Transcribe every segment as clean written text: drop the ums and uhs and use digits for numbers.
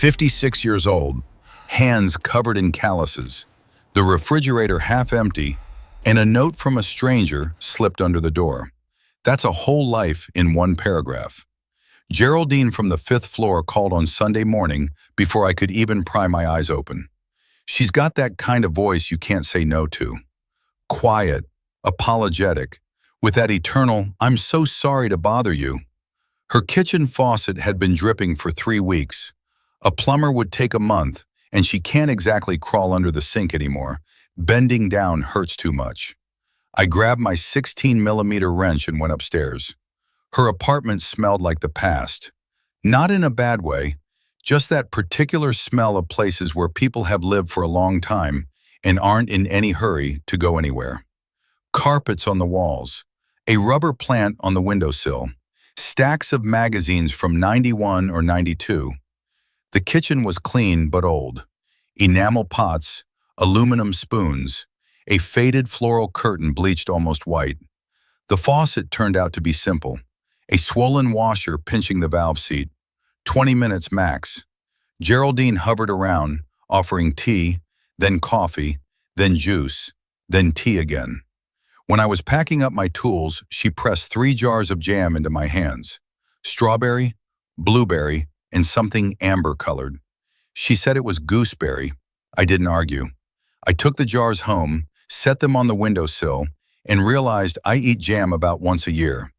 56 years old, hands covered in calluses, the refrigerator half empty, and a note from a stranger slipped under the door. That's a whole life in one paragraph. Geraldine from the 5th floor called on Sunday morning before I could even pry my eyes open. She's got that kind of voice you can't say no to. Quiet, apologetic, with that eternal, "I'm so sorry to bother you." Her kitchen faucet had been dripping for 3 weeks. A plumber would take a month, and she can't exactly crawl under the sink anymore. Bending down hurts too much. I grabbed my 16mm wrench and went upstairs. Her apartment smelled like the past. Not in a bad way, just that particular smell of places where people have lived for a long time and aren't in any hurry to go anywhere. Carpets on the walls, a rubber plant on the windowsill, stacks of magazines from 91 or 92. The kitchen was clean but old. Enamel pots, aluminum spoons, a faded floral curtain bleached almost white. The faucet turned out to be simple. A swollen washer pinching the valve seat. 20 minutes max. Geraldine hovered around, offering tea, then coffee, then juice, then tea again. When I was packing up my tools, she pressed 3 jars of jam into my hands. Strawberry, blueberry, and something amber-colored. She said it was gooseberry. I didn't argue. I took the jars home, set them on the windowsill, and realized I eat jam about once a year.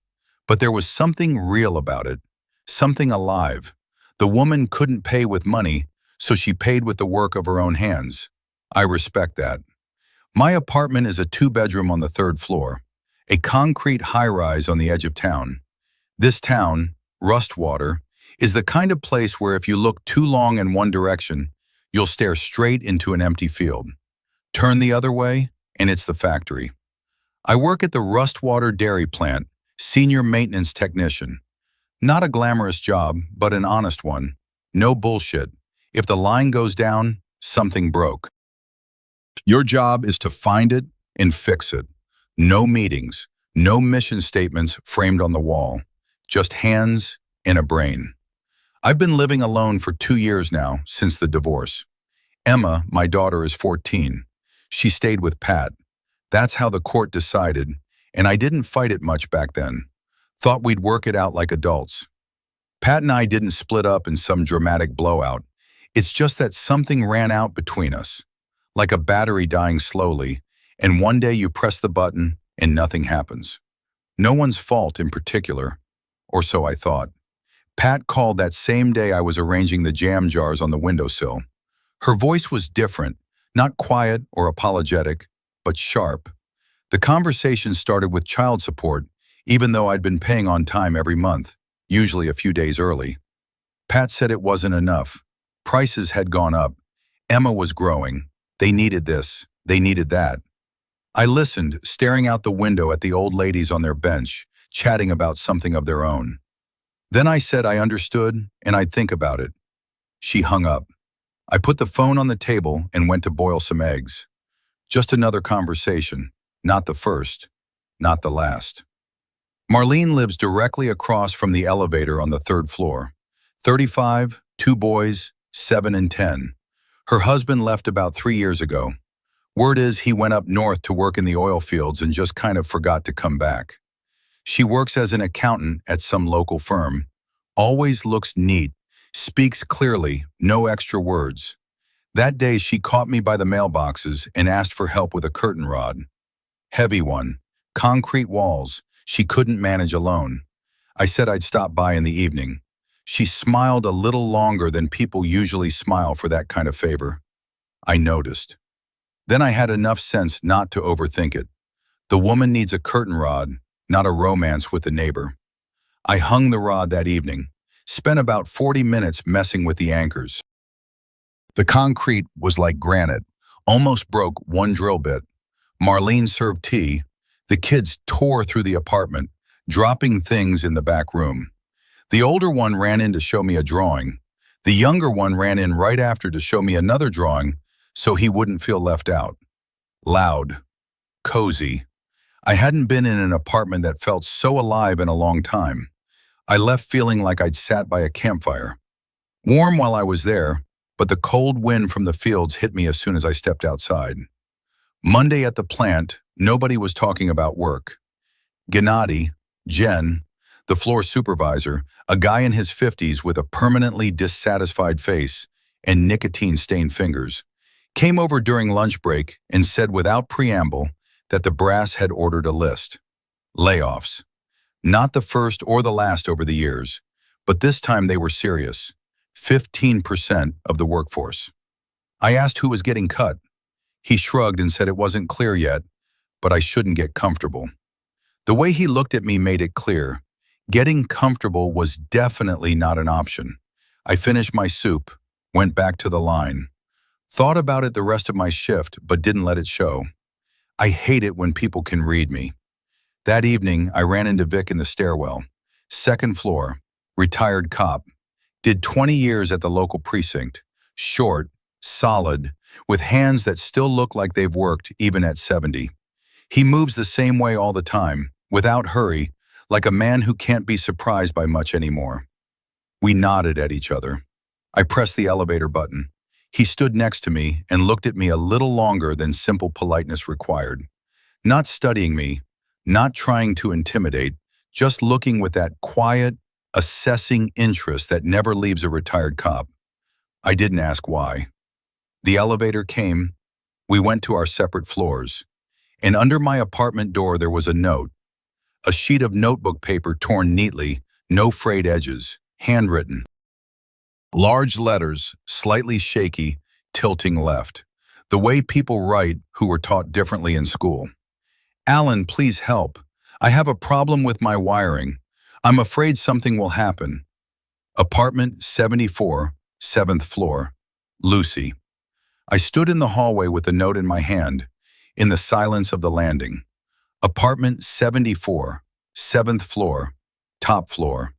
But there was something real about it, something alive. The woman couldn't pay with money, so she paid with the work of her own hands. I respect that. My apartment is a 2-bedroom on the 3rd floor, a concrete high-rise on the edge of town. This town, Rustwater, is the kind of place where if you look too long in one direction, you'll stare straight into an empty field. Turn the other way, and it's the factory. I work at the Rustwater dairy plant, senior maintenance technician. Not a glamorous job, but an honest one. No bullshit. If the line goes down, something broke. Your job is to find it and fix it. No meetings, no mission statements framed on the wall. Just hands and a brain. I've been living alone for 2 years now, since the divorce. Emma, my daughter, is 14. She stayed with Pat. That's how the court decided, and I didn't fight it much back then. Thought we'd work it out like adults. Pat and I didn't split up in some dramatic blowout. It's just that something ran out between us, like a battery dying slowly, and one day you press the button and nothing happens. No one's fault in particular, or so I thought. Pat called that same day I was arranging the jam jars on the windowsill. Her voice was different, not quiet or apologetic, but sharp. The conversation started with child support, even though I'd been paying on time every month, usually a few days early. Pat said it wasn't enough. Prices had gone up. Emma was growing. They needed this. They needed that. I listened, staring out the window at the old ladies on their bench, chatting about something of their own. Then I said I understood and I'd think about it. She hung up. I put the phone on the table and went to boil some eggs. Just another conversation, not the first, not the last. Marlene lives directly across from the elevator on the 3rd floor. 35, 2 boys, 7 and 10. Her husband left about 3 years ago. Word is he went up north to work in the oil fields and just kind of forgot to come back. She works as an accountant at some local firm. Always looks neat, speaks clearly, no extra words. That day she caught me by the mailboxes and asked for help with a curtain rod. Heavy one, concrete walls, she couldn't manage alone. I said I'd stop by in the evening. She smiled a little longer than people usually smile for that kind of favor. I noticed. Then I had enough sense not to overthink it. The woman needs a curtain rod, not a romance with the neighbor. I hung the rod that evening, spent about 40 minutes messing with the anchors. The concrete was like granite, almost broke one drill bit. Marlene served tea. The kids tore through the apartment, dropping things in the back room. The older one ran in to show me a drawing. The younger one ran in right after to show me another drawing so he wouldn't feel left out. Loud, cozy. I hadn't been in an apartment that felt so alive in a long time. I left feeling like I'd sat by a campfire. Warm while I was there, but the cold wind from the fields hit me as soon as I stepped outside. Monday at the plant, nobody was talking about work. Gennady, Jen, the floor supervisor, a guy in his 50s with a permanently dissatisfied face and nicotine-stained fingers, came over during lunch break and said without preamble that the brass had ordered a list. Layoffs. Not the first or the last over the years, but this time they were serious. 15% of the workforce. I asked who was getting cut. He shrugged and said it wasn't clear yet, but I shouldn't get comfortable. The way he looked at me made it clear. Getting comfortable was definitely not an option. I finished my soup, went back to the line. Thought about it the rest of my shift, but didn't let it show. I hate it when people can read me. That evening, I ran into Vic in the stairwell. Second floor, retired cop. Did 20 years at the local precinct. Short, solid, with hands that still look like they've worked even at 70. He moves the same way all the time, without hurry, like a man who can't be surprised by much anymore. We nodded at each other. I pressed the elevator button. He stood next to me and looked at me a little longer than simple politeness required. Not studying me, not trying to intimidate, just looking with that quiet, assessing interest that never leaves a retired cop. I didn't ask why. The elevator came. We went to our separate floors. And under my apartment door there was a note. A sheet of notebook paper torn neatly, no frayed edges, handwritten. Large letters, slightly shaky, tilting left. The way people write who were taught differently in school. Alan, please help. I have a problem with my wiring. I'm afraid something will happen. Apartment 74, 7th floor. Lucy. I stood in the hallway with the note in my hand, in the silence of the landing. Apartment 74, 7th floor, top floor.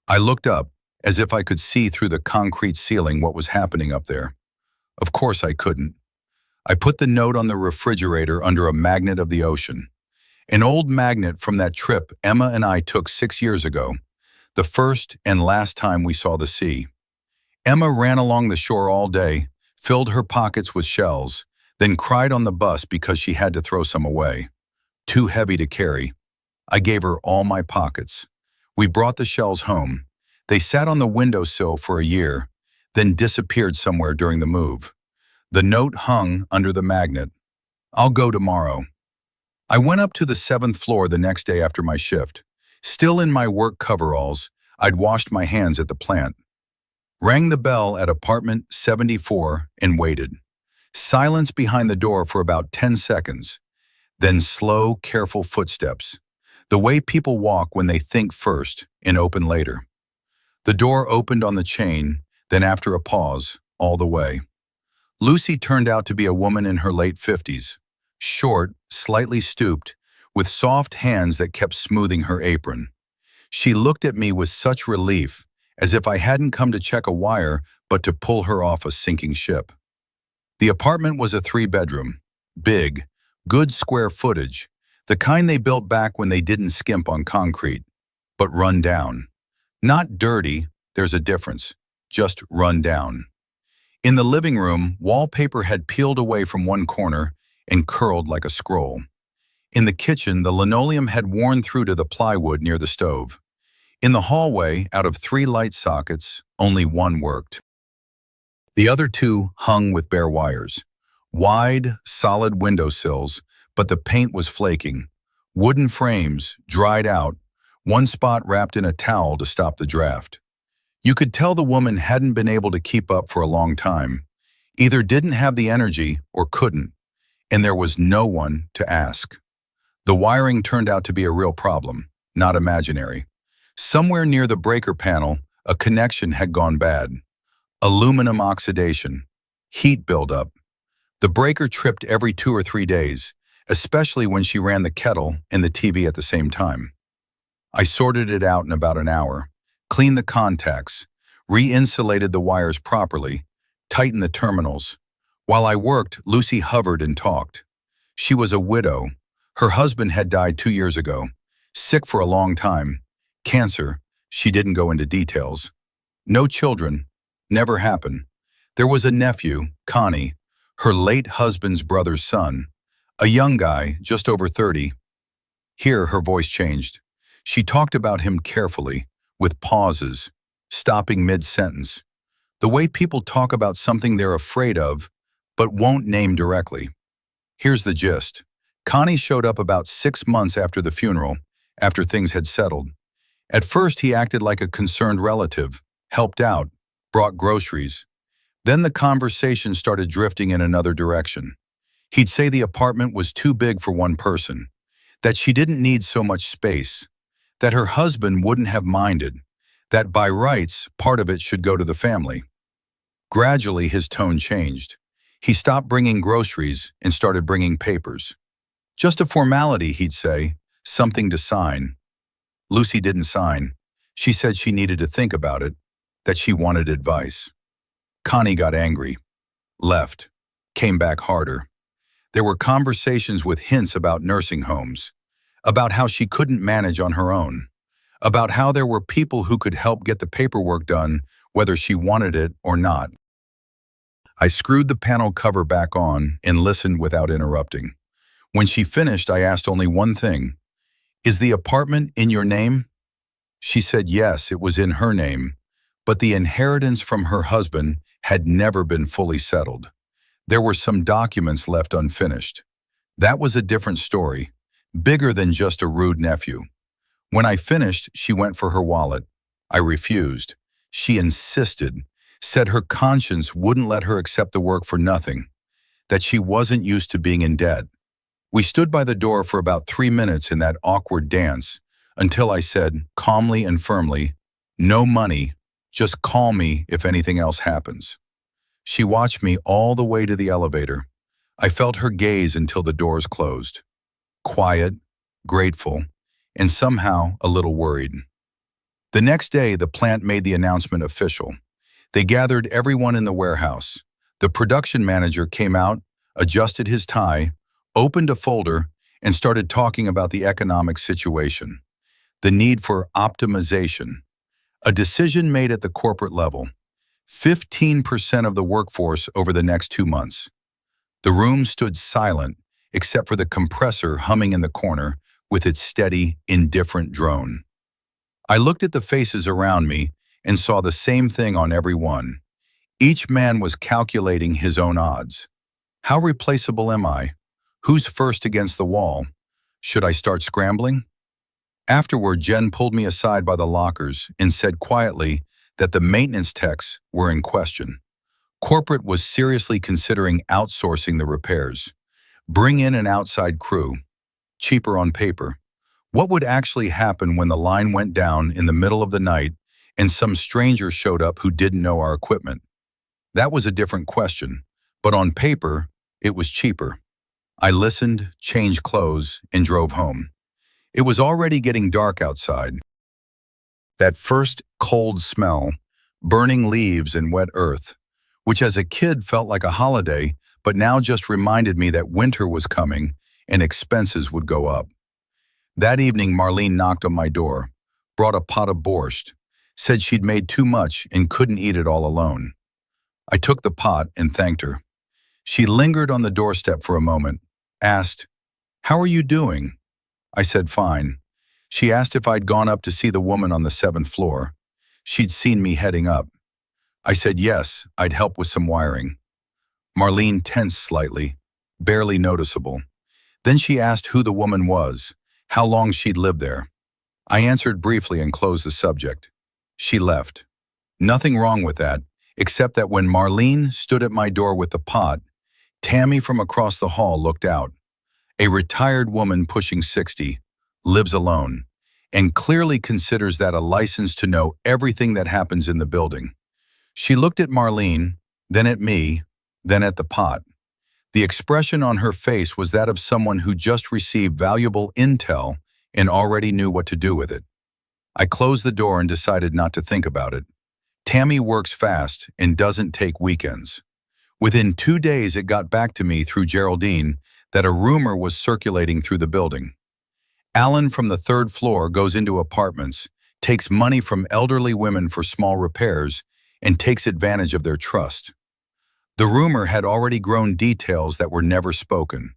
I looked up, as if I could see through the concrete ceiling what was happening up there. Of course I couldn't. I put the note on the refrigerator under a magnet of the ocean. An old magnet from that trip Emma and I took 6 years ago, the first and last time we saw the sea. Emma ran along the shore all day, filled her pockets with shells, then cried on the bus because she had to throw some away. Too heavy to carry. I gave her all my pockets. We brought the shells home. They sat on the windowsill for a year, then disappeared somewhere during the move. The note hung under the magnet. I'll go tomorrow. I went up to the 7th floor the next day after my shift. Still in my work coveralls, I'd washed my hands at the plant. Rang the bell at apartment 74 and waited. Silence behind the door for about 10 seconds. Then slow, careful footsteps. The way people walk when they think first and open later. The door opened on the chain, then after a pause, all the way. Lucy turned out to be a woman in her late 50s. Short, slightly stooped, with soft hands that kept smoothing her apron. She looked at me with such relief, as if I hadn't come to check a wire, but to pull her off a sinking ship. The apartment was a 3-bedroom, big, good square footage, the kind they built back when they didn't skimp on concrete, but run down. Not dirty, there's a difference, just run down. In the living room, wallpaper had peeled away from one corner and curled like a scroll. In the kitchen, the linoleum had worn through to the plywood near the stove. In the hallway, out of 3 light sockets, only one worked. The other 2 hung with bare wires. Wide, solid windowsills, but the paint was flaking. Wooden frames, dried out, one spot wrapped in a towel to stop the draft. You could tell the woman hadn't been able to keep up for a long time. Either didn't have the energy or couldn't, and there was no one to ask. The wiring turned out to be a real problem, not imaginary. Somewhere near the breaker panel, a connection had gone bad. Aluminum oxidation, heat buildup. The breaker tripped every 2 or 3 days, especially when she ran the kettle and the TV at the same time. I sorted it out in about an hour, cleaned the contacts, re-insulated the wires properly, tightened the terminals. While I worked, Lucy hovered and talked. She was a widow. Her husband had died 2 years ago, sick for a long time. Cancer, she didn't go into details. No children, Never happened. There was a nephew, Connie, her late husband's brother's son, a young guy, just over 30. Here, her voice changed. She talked about him carefully, with pauses, stopping mid-sentence. The way people talk about something they're afraid of, but won't name directly. Here's the gist. Connie showed up about 6 months after the funeral, after things had settled. At first, he acted like a concerned relative, helped out, brought groceries. Then the conversation started drifting in another direction. He'd say the apartment was too big for one person, that she didn't need so much space, that her husband wouldn't have minded, that by rights, part of it should go to the family. Gradually, his tone changed. He stopped bringing groceries and started bringing papers. Just a formality, he'd say, something to sign. Lucy didn't sign. She said she needed to think about it, that she wanted advice. Connie got angry, left, came back harder. There were conversations with hints about nursing homes, about how she couldn't manage on her own, about how there were people who could help get the paperwork done, whether she wanted it or not. I screwed the panel cover back on and listened without interrupting. When she finished, I asked only one thing. Is the apartment in your name? She said yes, it was in her name, but the inheritance from her husband had never been fully settled. There were some documents left unfinished. That was a different story, bigger than just a rude nephew. When I finished, she went for her wallet. I refused. She insisted, said her conscience wouldn't let her accept the work for nothing, that she wasn't used to being in debt. We stood by the door for about 3 minutes in that awkward dance, until I said, calmly and firmly, no money, just call me if anything else happens. She watched me all the way to the elevator. I felt her gaze until the doors closed. Quiet, grateful, and somehow a little worried. The next day, the plant made the announcement official. They gathered everyone in the warehouse. The production manager came out, adjusted his tie, opened a folder, and started talking about the economic situation, the need for optimization, a decision made at the corporate level, 15% of the workforce over the next 2 months. The room stood silent, except for the compressor humming in the corner with its steady, indifferent drone. I looked at the faces around me and saw the same thing on every one. Each man was calculating his own odds. How replaceable am I? Who's first against the wall? Should I start scrambling? Afterward, Jen pulled me aside by the lockers and said quietly that the maintenance techs were in question. Corporate was seriously considering outsourcing the repairs. Bring in an outside crew. Cheaper on paper. What would actually happen when the line went down in the middle of the night and some stranger showed up who didn't know our equipment? That was a different question, but on paper, it was cheaper. I listened, changed clothes, and drove home. It was already getting dark outside. That first cold smell, burning leaves and wet earth, which as a kid felt like a holiday, but now just reminded me that winter was coming and expenses would go up. That evening, Marlene knocked on my door, brought a pot of borscht, said she'd made too much and couldn't eat it all alone. I took the pot and thanked her. She lingered on the doorstep for a moment, asked, "How are you doing?" I said, "Fine." She asked if I'd gone up to see the woman on the 7th floor. She'd seen me heading up. I said yes, I'd help with some wiring. Marlene tensed slightly, barely noticeable. Then she asked who the woman was, how long she'd lived there. I answered briefly and closed the subject. She left. Nothing wrong with that, except that when Marlene stood at my door with the pot, Tammy from across the hall looked out. A retired woman pushing 60, lives alone, and clearly considers that a license to know everything that happens in the building. She looked at Marlene, then at me, then at the pot. The expression on her face was that of someone who just received valuable intel and already knew what to do with it. I closed the door and decided not to think about it. Tammy works fast and doesn't take weekends. Within 2 days, it got back to me through Geraldine that a rumor was circulating through the building. Alan from the 3rd floor goes into apartments, takes money from elderly women for small repairs, and takes advantage of their trust. The rumor had already grown details that were never spoken.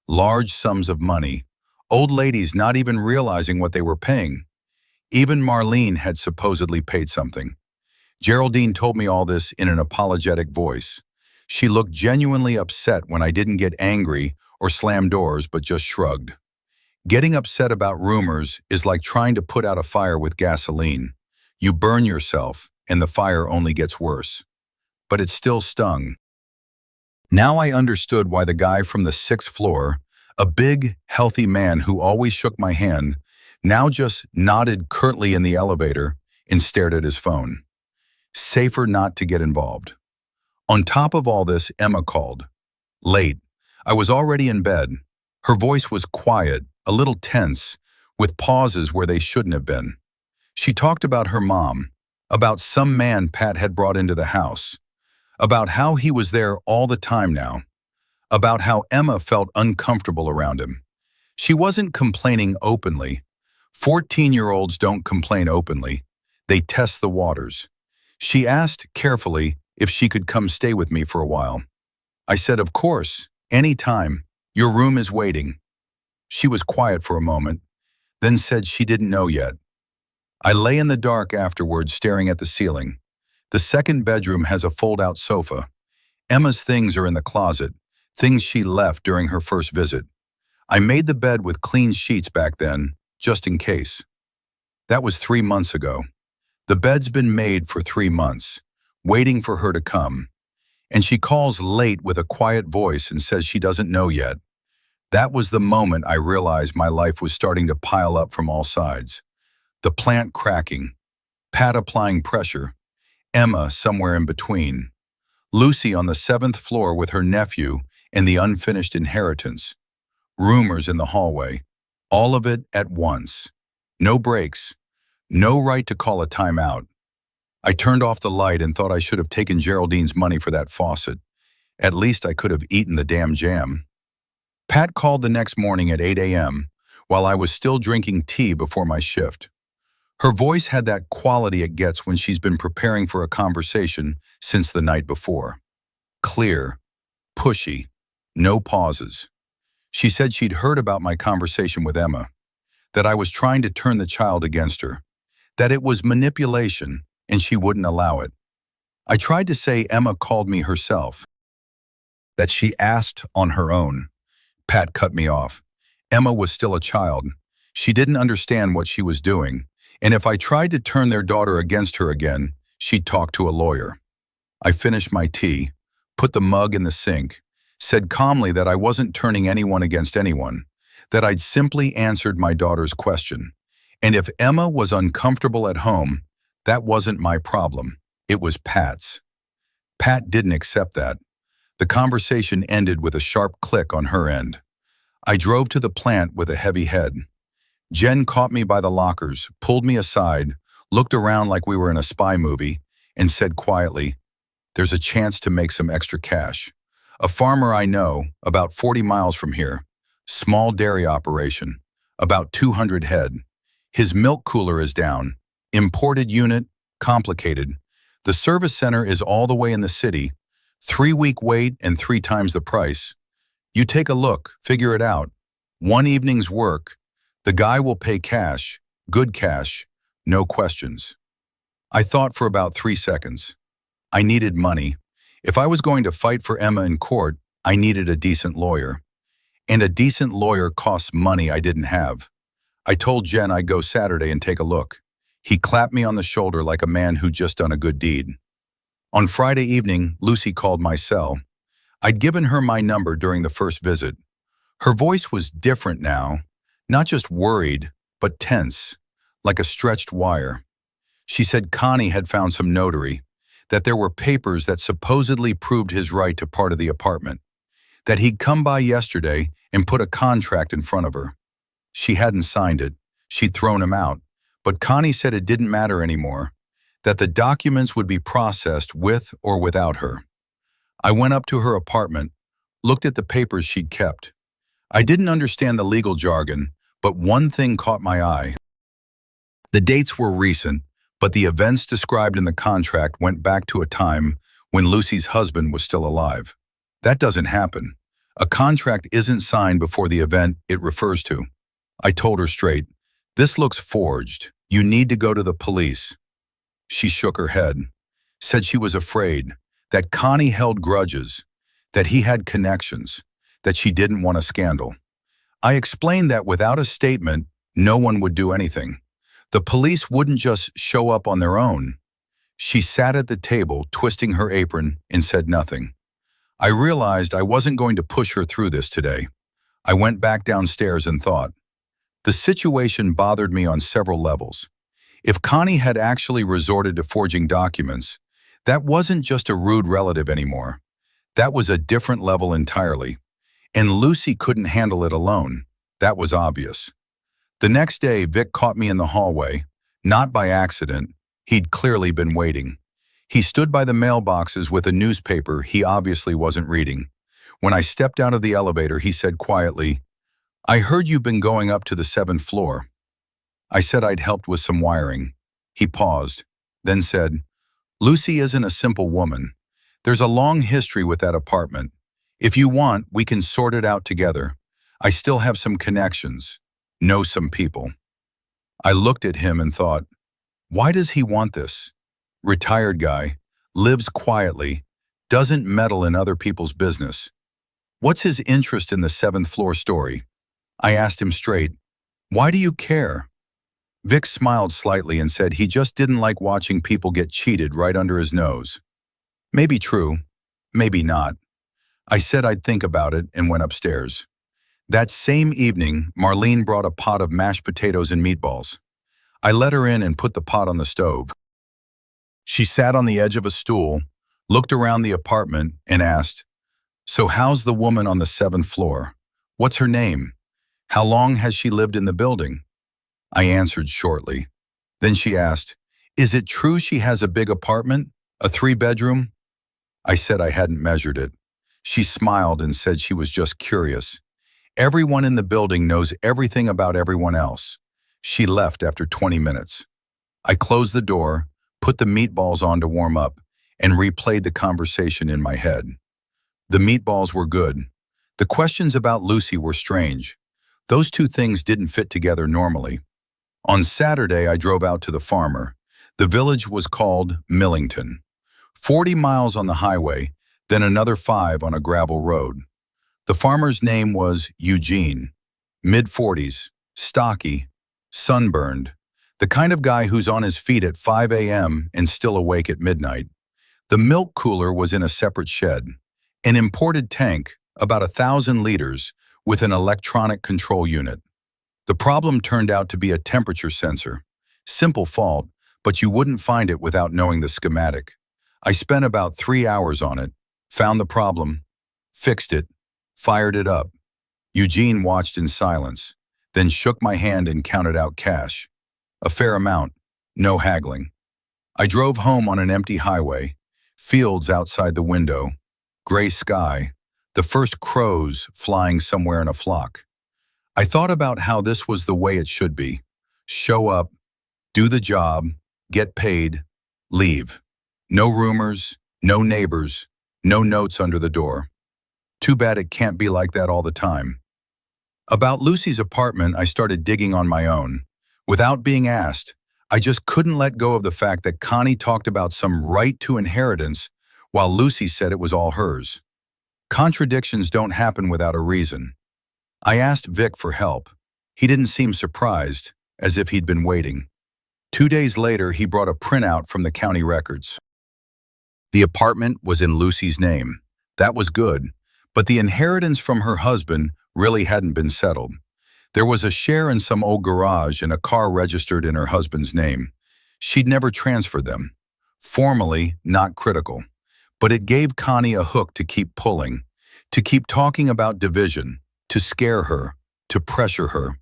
Large sums of money, old ladies not even realizing what they were paying. Even Marlene had supposedly paid something. Geraldine told me all this in an apologetic voice. She looked genuinely upset when I didn't get angry or slam doors, but just shrugged. Getting upset about rumors is like trying to put out a fire with gasoline. You burn yourself, and the fire only gets worse. But it still stung. Now I understood why the guy from the 6th floor, a big, healthy man who always shook my hand, now just nodded curtly in the elevator and stared at his phone. Safer not to get involved. On top of all this, Emma called. Late. I was already in bed. Her voice was quiet, a little tense, with pauses where they shouldn't have been. She talked about her mom, about some man Pat had brought into the house, about how he was there all the time now, about how Emma felt uncomfortable around him. She wasn't complaining openly. 14-year-olds don't complain openly. They test the waters. She asked carefully if she could come stay with me for a while. I said, of course, anytime. Your room is waiting. She was quiet for a moment, then said she didn't know yet. I lay in the dark afterwards staring at the ceiling. The second bedroom has a fold-out sofa. Emma's things are in the closet, things she left during her first visit. I made the bed with clean sheets back then, just in case. That was 3 months ago. The bed's been made for 3 months, waiting for her to come. And she calls late with a quiet voice and says she doesn't know yet. That was the moment I realized my life was starting to pile up from all sides. The plant cracking, Pat applying pressure, Emma somewhere in between, Lucy on the 7th floor with her nephew and the unfinished inheritance, rumors in the hallway, all of it at once. No breaks, no right to call a timeout. I turned off the light and thought I should have taken Geraldine's money for that faucet. At least I could have eaten the damn jam. Pat called the next morning at 8 a.m. while I was still drinking tea before my shift. Her voice had that quality it gets when she's been preparing for a conversation since the night before. Clear, pushy, no pauses. She said she'd heard about my conversation with Emma, that I was trying to turn the child against her, that it was manipulation and she wouldn't allow it. I tried to say Emma called me herself, that she asked on her own. Pat cut me off. Emma was still a child. She didn't understand what she was doing, and if I tried to turn their daughter against her again, she'd talk to a lawyer. I finished my tea, put the mug in the sink, said calmly that I wasn't turning anyone against anyone, that I'd simply answered my daughter's question. And if Emma was uncomfortable at home, that wasn't my problem. It was Pat's. Pat didn't accept that. The conversation ended with a sharp click on her end. I drove to the plant with a heavy head. Jen caught me by the lockers, pulled me aside, looked around like we were in a spy movie, and said quietly, "There's a chance to make some extra cash. A farmer I know, about 40 miles from here, small dairy operation, about 200 head. His milk cooler is down. Imported unit, complicated. The service center is all the way in the city. 3-week wait and 3 times the price. You take a look, figure it out. 1 evening's work. The guy will pay cash, good cash, no questions." I thought for about 3 seconds. I needed money. If I was going to fight for Emma in court, I needed a decent lawyer. And a decent lawyer costs money I didn't have. I told Jen I'd go Saturday and take a look. He clapped me on the shoulder like a man who'd just done a good deed. On Friday evening, Lucy called my cell. I'd given her my number during the first visit. Her voice was different now, not just worried, but tense, like a stretched wire. She said Connie had found some notary, that there were papers that supposedly proved his right to part of the apartment, that he'd come by yesterday and put a contract in front of her. She hadn't signed it. She'd thrown him out, but Connie said it didn't matter anymore, that the documents would be processed with or without her. I went up to her apartment, looked at the papers she'd kept. I didn't understand the legal jargon, but one thing caught my eye. The dates were recent, but the events described in the contract went back to a time when Lucy's husband was still alive. That doesn't happen. A contract isn't signed before the event it refers to. I told her straight, "This looks forged. You need to go to the police." She shook her head, said she was afraid, that Connie held grudges, that he had connections, that she didn't want a scandal. I explained that without a statement, no one would do anything. The police wouldn't just show up on their own. She sat at the table, twisting her apron, and said nothing. I realized I wasn't going to push her through this today. I went back downstairs and thought. The situation bothered me on several levels. If Connie had actually resorted to forging documents, that wasn't just a rude relative anymore. That was a different level entirely. And Lucy couldn't handle it alone. That was obvious. The next day, Vic caught me in the hallway, not by accident. He'd clearly been waiting. He stood by the mailboxes with a newspaper he obviously wasn't reading. When I stepped out of the elevator, he said quietly, "I heard you've been going up to the 7th floor." I said I'd helped with some wiring. He paused, then said, "Lucy isn't a simple woman. There's a long history with that apartment. If you want, we can sort it out together. I still have some connections, know some people." I looked at him and thought, why does he want this? Retired guy, lives quietly, doesn't meddle in other people's business. What's his interest in the 7th floor story? I asked him straight, "Why do you care?" Vic smiled slightly and said he just didn't like watching people get cheated right under his nose. Maybe true, maybe not. I said I'd think about it and went upstairs. That same evening, Marlene brought a pot of mashed potatoes and meatballs. I let her in and put the pot on the stove. She sat on the edge of a stool, looked around the apartment, and asked, "So how's the woman on the 7th floor? What's her name? How long has she lived in the building?" I answered shortly. Then she asked, "Is it true she has a big apartment, a 3-bedroom?" I said I hadn't measured it. She smiled and said she was just curious. Everyone in the building knows everything about everyone else. She left after 20 minutes. I closed the door, put the meatballs on to warm up, and replayed the conversation in my head. The meatballs were good. The questions about Lucy were strange. Those two things didn't fit together normally. On Saturday, I drove out to the farmer. The village was called Millington. 40 miles on the highway, then another 5 on a gravel road. The farmer's name was Eugene. Mid-40s, stocky, sunburned, the kind of guy who's on his feet at 5 a.m. and still awake at midnight. The milk cooler was in a separate shed. An imported tank, about 1,000 liters, with an electronic control unit. The problem turned out to be a temperature sensor. Simple fault, but you wouldn't find it without knowing the schematic. I spent about 3 hours on it, found the problem, fixed it, fired it up. Eugene watched in silence, then shook my hand and counted out cash. A fair amount, no haggling. I drove home on an empty highway, fields outside the window, gray sky, the first crows flying somewhere in a flock. I thought about how this was the way it should be. Show up, do the job, get paid, leave. No rumors, no neighbors, no notes under the door. Too bad it can't be like that all the time. About Lucy's apartment, I started digging on my own. Without being asked, I just couldn't let go of the fact that Connie talked about some right to inheritance while Lucy said it was all hers. Contradictions don't happen without a reason. I asked Vic for help. He didn't seem surprised, as if he'd been waiting. 2 days later, he brought a printout from the county records. The apartment was in Lucy's name. That was good, but the inheritance from her husband really hadn't been settled. There was a share in some old garage and a car registered in her husband's name. She'd never transferred them. Formally, not critical. But it gave Connie a hook to keep pulling, to keep talking about division, to scare her, to pressure her.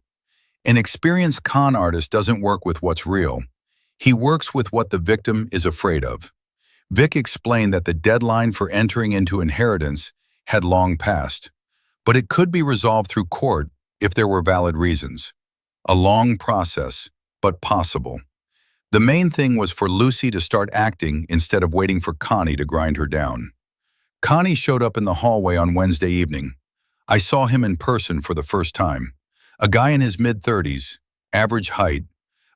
An experienced con artist doesn't work with what's real. He works with what the victim is afraid of. Vic explained that the deadline for entering into inheritance had long passed, but it could be resolved through court if there were valid reasons. A long process, but possible. The main thing was for Lucy to start acting instead of waiting for Connie to grind her down. Connie showed up in the hallway on Wednesday evening. I saw him in person for the first time. A guy in his mid-30s, average height,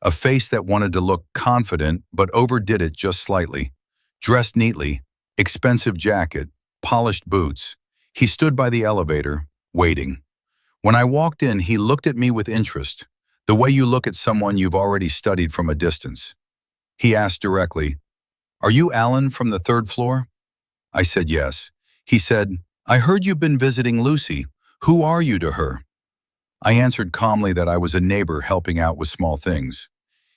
a face that wanted to look confident but overdid it just slightly. Dressed neatly, expensive jacket, polished boots. He stood by the elevator, waiting. When I walked in, he looked at me with interest, the way you look at someone you've already studied from a distance. He asked directly, "Are you Alan from the third floor?" I said yes. He said, "I heard you've been visiting Lucy. Who are you to her?" I answered calmly that I was a neighbor helping out with small things.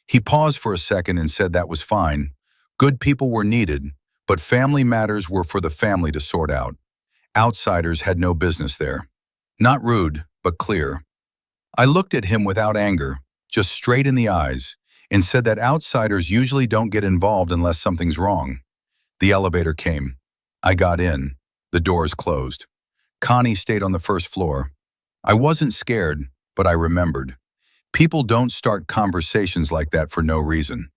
He paused for a second and said that was fine. Good people were needed, but family matters were for the family to sort out. Outsiders had no business there. Not rude, but clear. I looked at him without anger, just straight in the eyes, and said that outsiders usually don't get involved unless something's wrong. The elevator came. I got in. The doors closed. Connie stayed on the first floor. I wasn't scared, but I remembered. People don't start conversations like that for no reason.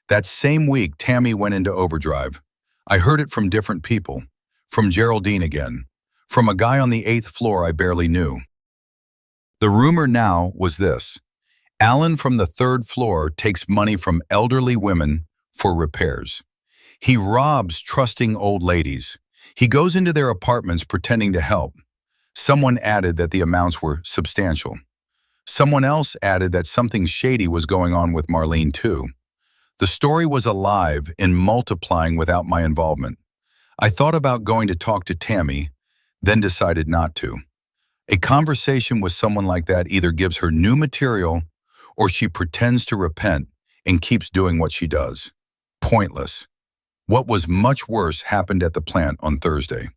That same week, Tammy went into overdrive. I heard it from different people. From Geraldine again. From a guy on the 8th floor I barely knew. The rumor now was this. Alan from the 3rd floor takes money from elderly women for repairs. He robs trusting old ladies. He goes into their apartments pretending to help. Someone added that the amounts were substantial. Someone else added that something shady was going on with Marlene too. The story was alive and multiplying without my involvement. I thought about going to talk to Tammy, then decided not to. A conversation with someone like that either gives her new material or she pretends to repent and keeps doing what she does. Pointless. What was much worse happened at the plant on Thursday.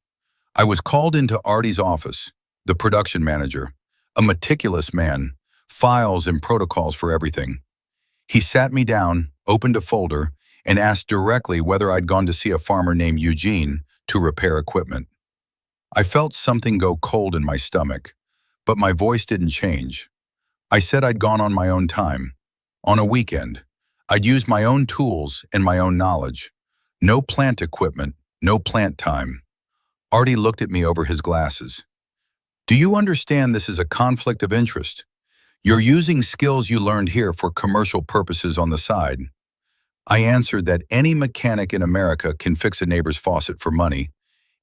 I was called into Artie's office, the production manager, a meticulous man, files and protocols for everything. He sat me down, opened a folder, and asked directly whether I'd gone to see a farmer named Eugene to repair equipment. I felt something go cold in my stomach, but my voice didn't change. I said I'd gone on my own time, on a weekend. I'd used my own tools and my own knowledge. No plant equipment, no plant time. Artie looked at me over his glasses. "Do you understand this is a conflict of interest? You're using skills you learned here for commercial purposes on the side." I answered that any mechanic in America can fix a neighbor's faucet for money,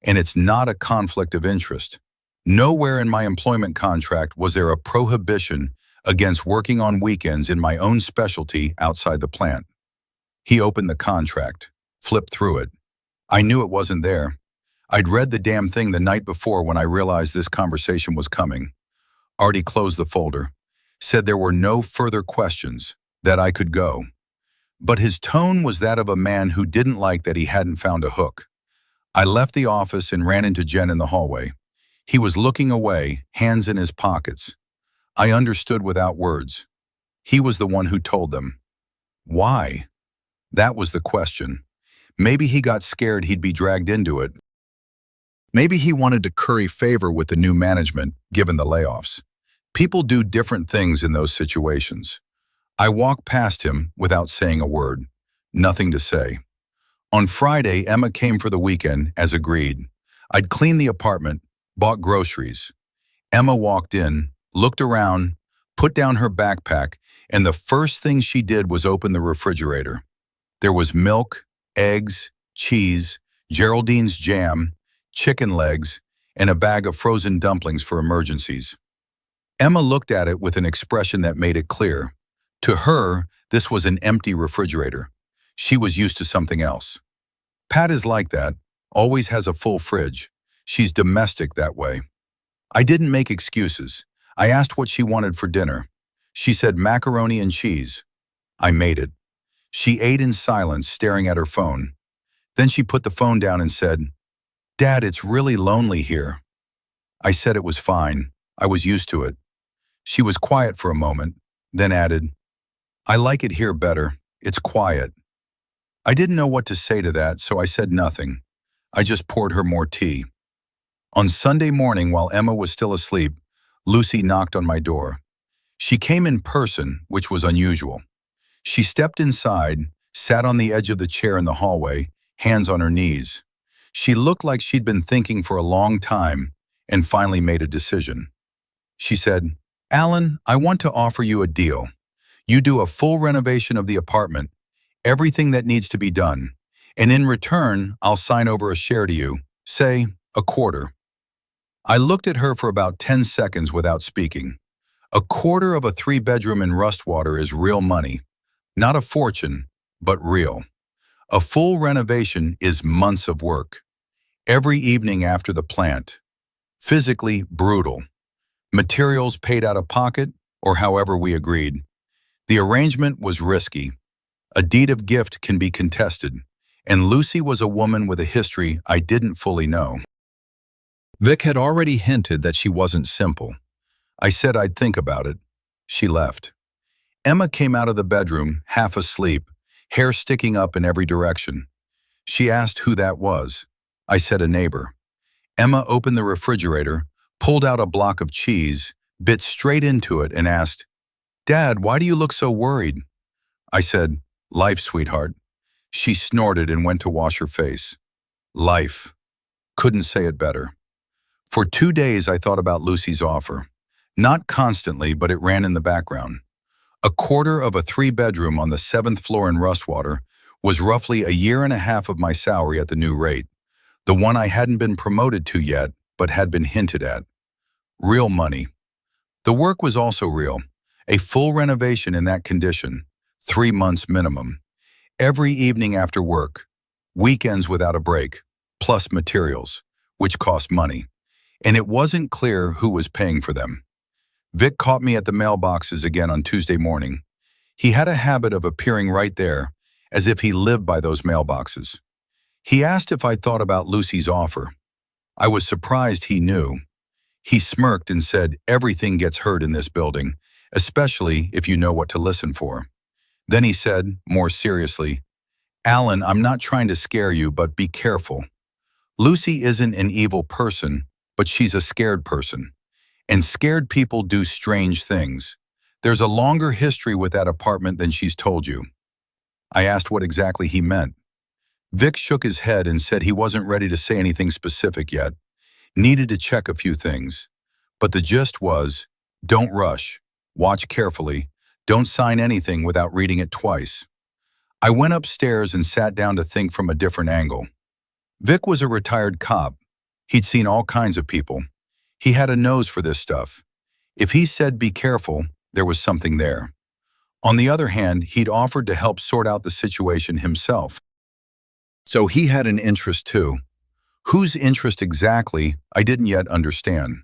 and it's not a conflict of interest. Nowhere in my employment contract was there a prohibition against working on weekends in my own specialty outside the plant. He opened the contract, flipped through it. I knew it wasn't there. I'd read the damn thing the night before when I realized this conversation was coming. Artie closed the folder, said there were no further questions, that I could go. But his tone was that of a man who didn't like that he hadn't found a hook. I left the office and ran into Jen in the hallway. He was looking away, hands in his pockets. I understood without words. He was the one who told them. Why? That was the question. Maybe he got scared he'd be dragged into it. Maybe he wanted to curry favor with the new management, given the layoffs. People do different things in those situations. I walked past him without saying a word. Nothing to say. On Friday, Emma came for the weekend, as agreed. I'd cleaned the apartment, bought groceries. Emma walked in, looked around, put down her backpack, and the first thing she did was open the refrigerator. There was milk, eggs, cheese, Geraldine's jam, chicken legs, and a bag of frozen dumplings for emergencies. Emma looked at it with an expression that made it clear. To her, this was an empty refrigerator. She was used to something else. Pat is like that, always has a full fridge. She's domestic that way. I didn't make excuses. I asked what she wanted for dinner. She said macaroni and cheese. I made it. She ate in silence, staring at her phone. Then she put the phone down and said, "Dad, it's really lonely here." I said it was fine. I was used to it. She was quiet for a moment, then added, "I like it here better. It's quiet." I didn't know what to say to that, so I said nothing. I just poured her more tea. On Sunday morning, while Emma was still asleep, Lucy knocked on my door. She came in person, which was unusual. She stepped inside, sat on the edge of the chair in the hallway, hands on her knees. She looked like she'd been thinking for a long time and finally made a decision. She said, "Alan, I want to offer you a deal. You do a full renovation of the apartment, everything that needs to be done, and in return, I'll sign over a share to you, say, a quarter." I looked at her for about 10 seconds without speaking. A quarter of a 3-bedroom in Rustwater is real money. Not a fortune, but real. A full renovation is months of work. Every evening after the plant. Physically brutal. Materials paid out of pocket, or however we agreed. The arrangement was risky. A deed of gift can be contested, and Lucy was a woman with a history I didn't fully know. Vic had already hinted that she wasn't simple. I said I'd think about it. She left. Emma came out of the bedroom, half asleep, hair sticking up in every direction. She asked who that was. I said a neighbor. Emma opened the refrigerator, pulled out a block of cheese, bit straight into it and asked, "Dad, why do you look so worried?" I said, "Life, sweetheart." She snorted and went to wash her face. Life. Couldn't say it better. For 2 days I thought about Lucy's offer. Not constantly, but it ran in the background. A quarter of a 3-bedroom on the 7th floor in Rustwater was roughly a year and a half of my salary at the new rate. The one I hadn't been promoted to yet, but had been hinted at. Real money. The work was also real. A full renovation in that condition. 3 months minimum. Every evening after work. Weekends without a break. Plus materials, which cost money. And it wasn't clear who was paying for them. Vic caught me at the mailboxes again on Tuesday morning. He had a habit of appearing right there, as if he lived by those mailboxes. He asked if I'd thought about Lucy's offer. I was surprised he knew. He smirked and said, "Everything gets heard in this building, especially if you know what to listen for." Then he said, more seriously, "Alan, I'm not trying to scare you, but be careful. Lucy isn't an evil person, but she's a scared person. And scared people do strange things. There's a longer history with that apartment than she's told you." I asked what exactly he meant. Vic shook his head and said he wasn't ready to say anything specific yet. Needed to check a few things. But the gist was, don't rush, watch carefully, don't sign anything without reading it twice. I went upstairs and sat down to think from a different angle. Vic was a retired cop. He'd seen all kinds of people. He had a nose for this stuff. If he said be careful, there was something there. On the other hand, he'd offered to help sort out the situation himself. So he had an interest too. Whose interest exactly, I didn't yet understand.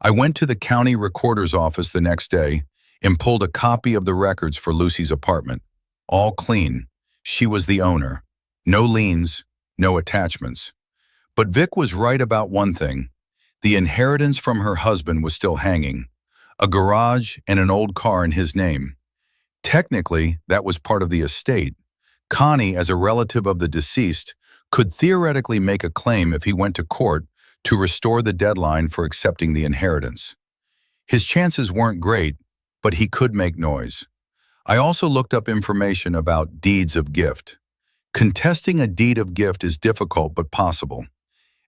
I went to the county recorder's office the next day and pulled a copy of the records for Lucy's apartment. All clean. She was the owner. No liens, no attachments. But Vic was right about one thing. The inheritance from her husband was still hanging. A garage and an old car in his name. Technically, that was part of the estate. Connie, as a relative of the deceased, could theoretically make a claim if he went to court to restore the deadline for accepting the inheritance. His chances weren't great, but he could make noise. I also looked up information about deeds of gift. Contesting a deed of gift is difficult but possible,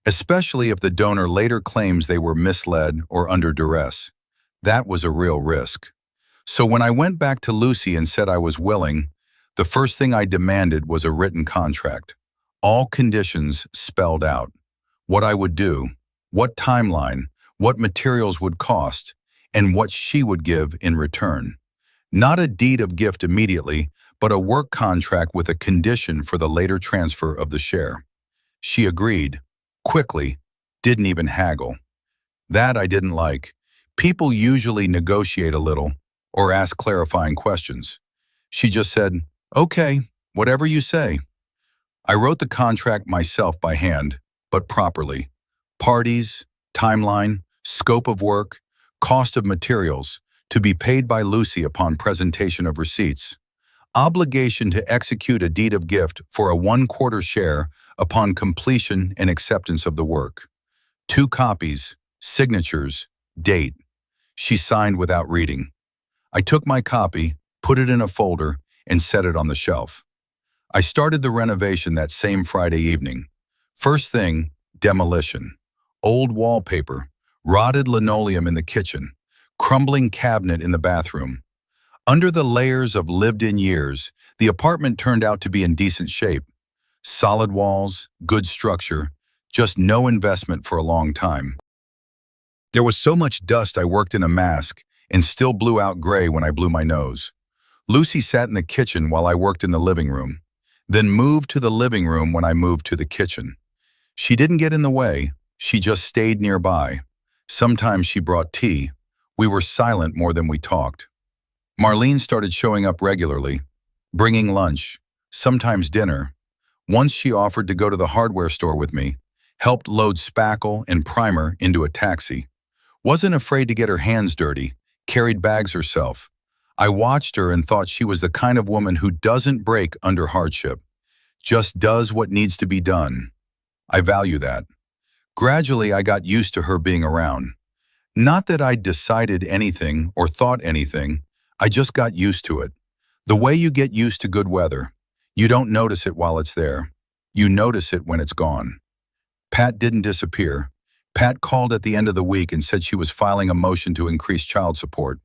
especially if the donor later claims they were misled or under duress. That was a real risk. So when I went back to Lucy and said I was willing, the first thing I demanded was a written contract. All conditions spelled out. What I would do, what timeline, what materials would cost, and what she would give in return. Not a deed of gift immediately, but a work contract with a condition for the later transfer of the share. She agreed, quickly, didn't even haggle. That I didn't like. People usually negotiate a little or ask clarifying questions. She just said, "Okay, whatever you say." I wrote the contract myself by hand, but properly. Parties, timeline, scope of work, cost of materials, to be paid by Lucy upon presentation of receipts. Obligation to execute a deed of gift for a 1/4 share upon completion and acceptance of the work. 2 copies, signatures, date. She signed without reading. I took my copy, put it in a folder, and set it on the shelf. I started the renovation that same Friday evening. First thing, demolition. Old wallpaper, rotted linoleum in the kitchen, crumbling cabinet in the bathroom. Under the layers of lived-in years, the apartment turned out to be in decent shape. Solid walls, good structure, just no investment for a long time. There was so much dust I worked in a mask and still blew out gray when I blew my nose. Lucy sat in the kitchen while I worked in the living room, then moved to the living room when I moved to the kitchen. She didn't get in the way, she just stayed nearby. Sometimes she brought tea. We were silent more than we talked. Marlene started showing up regularly, bringing lunch, sometimes dinner. Once she offered to go to the hardware store with me, helped load spackle and primer into a taxi. Wasn't afraid to get her hands dirty, carried bags herself. I watched her and thought she was the kind of woman who doesn't break under hardship, just does what needs to be done. I value that. Gradually, I got used to her being around. Not that I'd decided anything or thought anything, I just got used to it. The way you get used to good weather. You don't notice it while it's there. You notice it when it's gone. Pat didn't disappear. Pat called at the end of the week and said she was filing a motion to increase child support.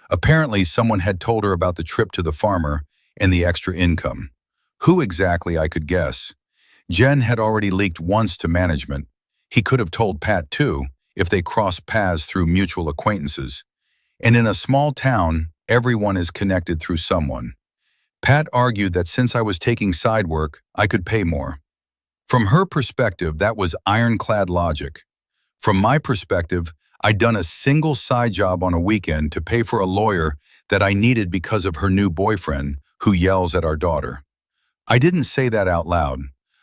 Apparently, someone had told her about the trip to the farmer and the extra income. Who exactly, I could guess. Jen had already leaked once to management. He could have told Pat too, if they crossed paths through mutual acquaintances. And in a small town, everyone is connected through someone. Pat argued that since I was taking side work, I could pay more. From her perspective, that was ironclad logic. From my perspective, I'd done a single side job on a weekend to pay for a lawyer that I needed because of her new boyfriend, who yells at our daughter. I didn't say that out loud.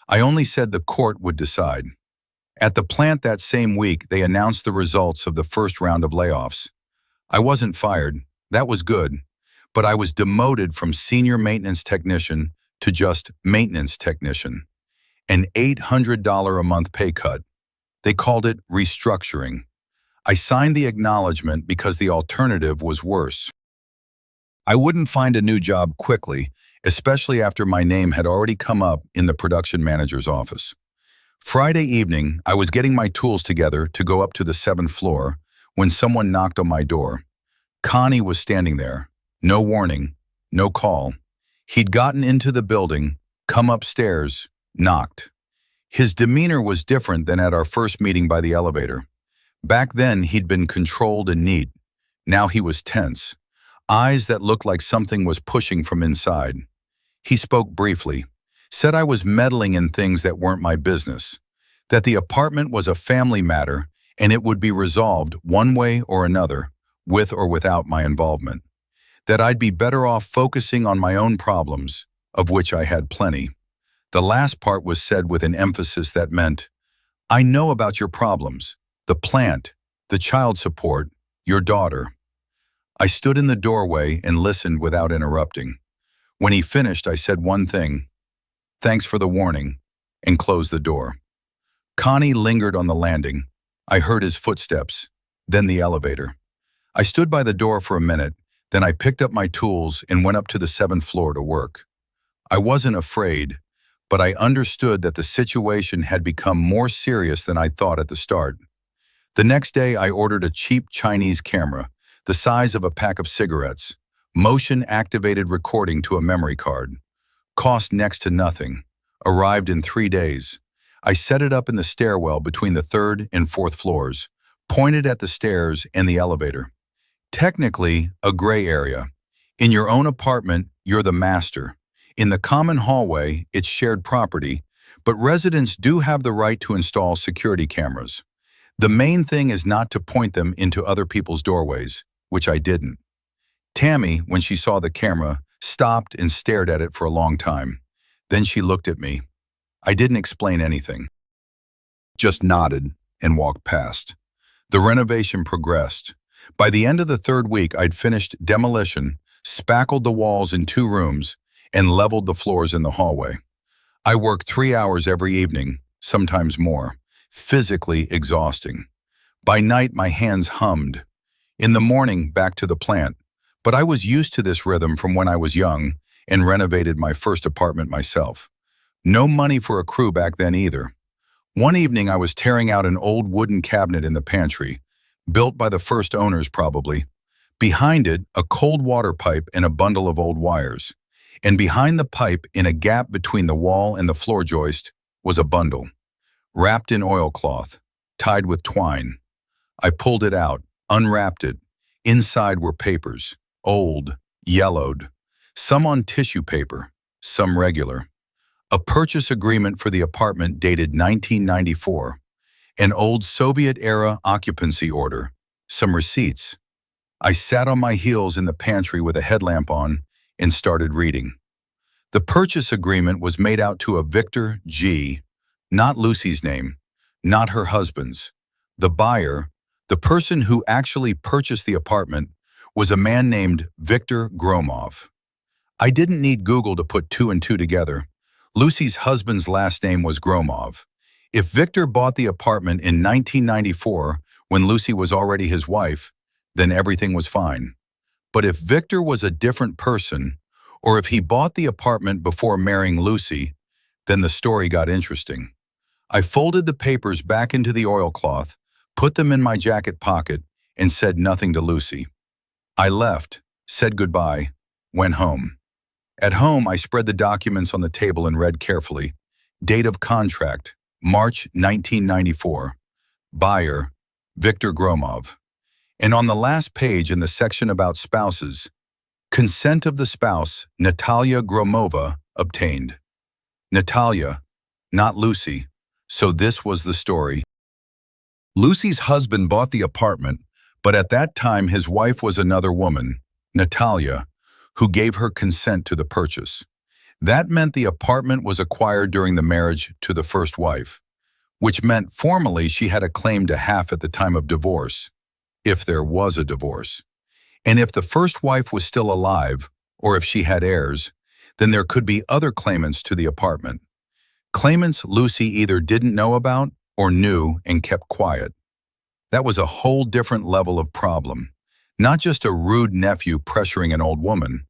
I only said the court would decide. At the plant that same week, they announced the results of the first round of layoffs. I wasn't fired. That was good. But I was demoted from senior maintenance technician to just maintenance technician. An $800 a month pay cut. They called it restructuring. I signed the acknowledgement because the alternative was worse. I wouldn't find a new job quickly, especially after my name had already come up in the production manager's office. Friday evening, I was getting my tools together to go up to the 7th floor when someone knocked on my door. Connie was standing there. No warning, no call. He'd gotten into the building, come upstairs, knocked. His demeanor was different than at our first meeting by the elevator. Back then, he'd been controlled and neat. Now he was tense, eyes that looked like something was pushing from inside. He spoke briefly, said I was meddling in things that weren't my business, that the apartment was a family matter and it would be resolved one way or another, with or without my involvement, that I'd be better off focusing on my own problems, of which I had plenty. The last part was said with an emphasis that meant, I know about your problems, the plant, the child support, your daughter. I stood in the doorway and listened without interrupting. When he finished, I said one thing, thanks for the warning, and closed the door. Connie lingered on the landing. I heard his footsteps, then the elevator. I stood by the door for a minute, then I picked up my tools and went up to the 7th floor to work. I wasn't afraid, but I understood that the situation had become more serious than I thought at the start. The next day, I ordered a cheap Chinese camera, the size of a pack of cigarettes, motion-activated recording to a memory card. Cost next to nothing. Arrived in 3 days. I set it up in the stairwell between the 3rd and 4th floors, pointed at the stairs and the elevator. Technically, a gray area. In your own apartment, you're the master. In the common hallway, it's shared property, but residents do have the right to install security cameras. The main thing is not to point them into other people's doorways, which I didn't. Tammy, when she saw the camera, stopped and stared at it for a long time. Then she looked at me. I didn't explain anything. Just nodded and walked past. The renovation progressed. By the end of the 3rd week, I'd finished demolition, spackled the walls in 2 rooms, and leveled the floors in the hallway. I worked 3 hours every evening, sometimes more, physically exhausting. By night, my hands hummed. In the morning, back to the plant. But I was used to this rhythm from when I was young, and renovated my first apartment myself. No money for a crew back then either. One evening I was tearing out an old wooden cabinet in the pantry, built by the first owners probably. Behind it, a cold water pipe and a bundle of old wires. And behind the pipe, in a gap between the wall and the floor joist, was a bundle, wrapped in oilcloth, tied with twine. I pulled it out, unwrapped it. Inside were papers, old, yellowed, some on tissue paper, some regular. A purchase agreement for the apartment dated 1994, an old Soviet-era occupancy order, some receipts. I sat on my heels in the pantry with a headlamp on and started reading. The purchase agreement was made out to a Victor G., not Lucy's name, not her husband's. The buyer, the person who actually purchased the apartment, was a man named Victor Gromov. I didn't need Google to put two and two together. Lucy's husband's last name was Gromov. If Victor bought the apartment in 1994, when Lucy was already his wife, then everything was fine. But if Victor was a different person, or if he bought the apartment before marrying Lucy, then the story got interesting. I folded the papers back into the oilcloth, put them in my jacket pocket, and said nothing to Lucy. I left, said goodbye, went home. At home, I spread the documents on the table and read carefully. Date of contract, March 1994. Buyer, Victor Gromov. And on the last page in the section about spouses, consent of the spouse, Natalia Gromova, obtained. Natalia, not Lucy. So this was the story. Lucy's husband bought the apartment, but at that time his wife was another woman, Natalia, who gave her consent to the purchase. That meant the apartment was acquired during the marriage to the first wife, which meant formally she had a claim to half at the time of divorce, if there was a divorce. And if the first wife was still alive, or if she had heirs, then there could be other claimants to the apartment. Claimants Lucy either didn't know about or knew and kept quiet. That was a whole different level of problem. Not just a rude nephew pressuring an old woman.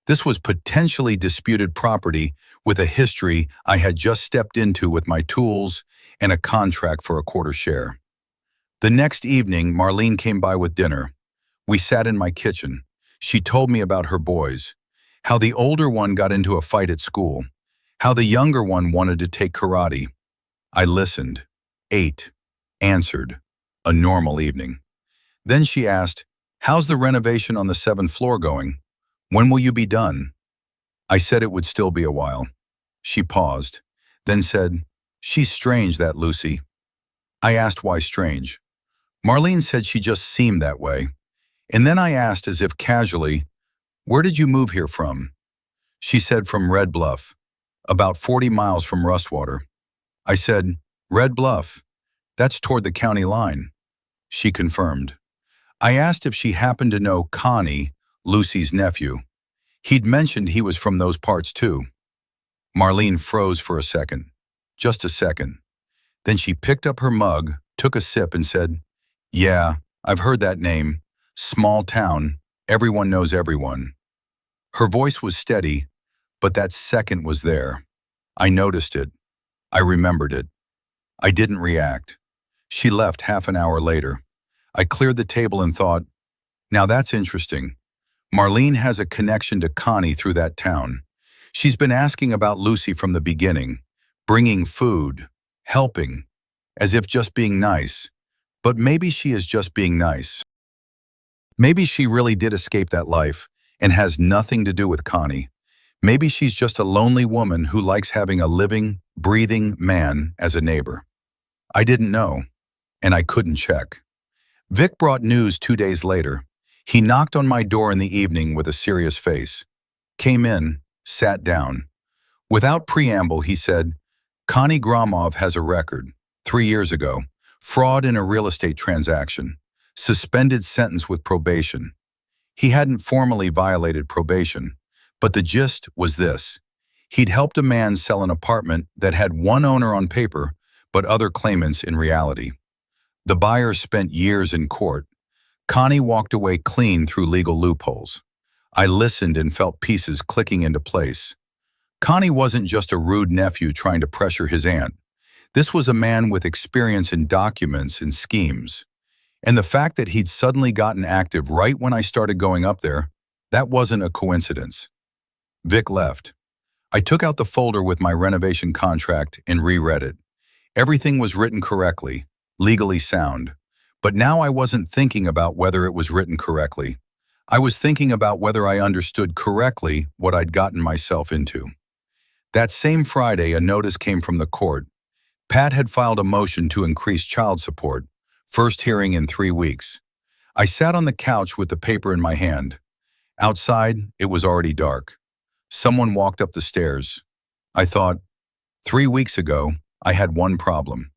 This was potentially disputed property with a history I had just stepped into with my tools and a contract for a quarter share. The next evening, Marlene came by with dinner. We sat in my kitchen. She told me about her boys, how the older one got into a fight at school, how the younger one wanted to take karate. I listened, ate, answered. A normal evening. Then she asked, "How's the renovation on the 7th floor going? When will you be done?" I said it would still be a while. She paused, then said, "She's strange, that Lucy." I asked why strange. Marlene said she just seemed that way. And then I asked as if casually, "Where did you move here from?" She said from Red Bluff, about 40 miles from Rustwater. I said, "Red Bluff, that's toward the county line." She confirmed. I asked if she happened to know Connie, Lucy's nephew. He'd mentioned he was from those parts too. Marlene froze for a second, just a second. Then she picked up her mug, took a sip and said, "Yeah, I've heard that name. Small town, everyone knows everyone." Her voice was steady, but that second was there. I noticed it. I remembered it. I didn't react. She left half an hour later. I cleared the table and thought, now that's interesting. Marlene has a connection to Connie through that town. She's been asking about Lucy from the beginning, bringing food, helping, as if just being nice. But maybe she is just being nice. Maybe she really did escape that life and has nothing to do with Connie. Maybe she's just a lonely woman who likes having a living, breathing man as a neighbor. I didn't know, and I couldn't check. Vic brought news 2 days later. He knocked on my door in the evening with a serious face. Came in, sat down. Without preamble, he said, "Connie Gromov has a record. 3 years ago, fraud in a real estate transaction. Suspended sentence with probation." He hadn't formally violated probation, but the gist was this. He'd helped a man sell an apartment that had one owner on paper, but other claimants in reality. The buyer spent years in court. Connie walked away clean through legal loopholes. I listened and felt pieces clicking into place. Connie wasn't just a rude nephew trying to pressure his aunt. This was a man with experience in documents and schemes. And the fact that he'd suddenly gotten active right when I started going up there, that wasn't a coincidence. Vic left. I took out the folder with my renovation contract and reread it. Everything was written correctly, legally sound. But now I wasn't thinking about whether it was written correctly. I was thinking about whether I understood correctly what I'd gotten myself into. That same Friday, a notice came from the court. Pat had filed a motion to increase child support, first hearing in 3 weeks. I sat on the couch with the paper in my hand. Outside, it was already dark. Someone walked up the stairs. I thought, 3 weeks ago, I had one problem.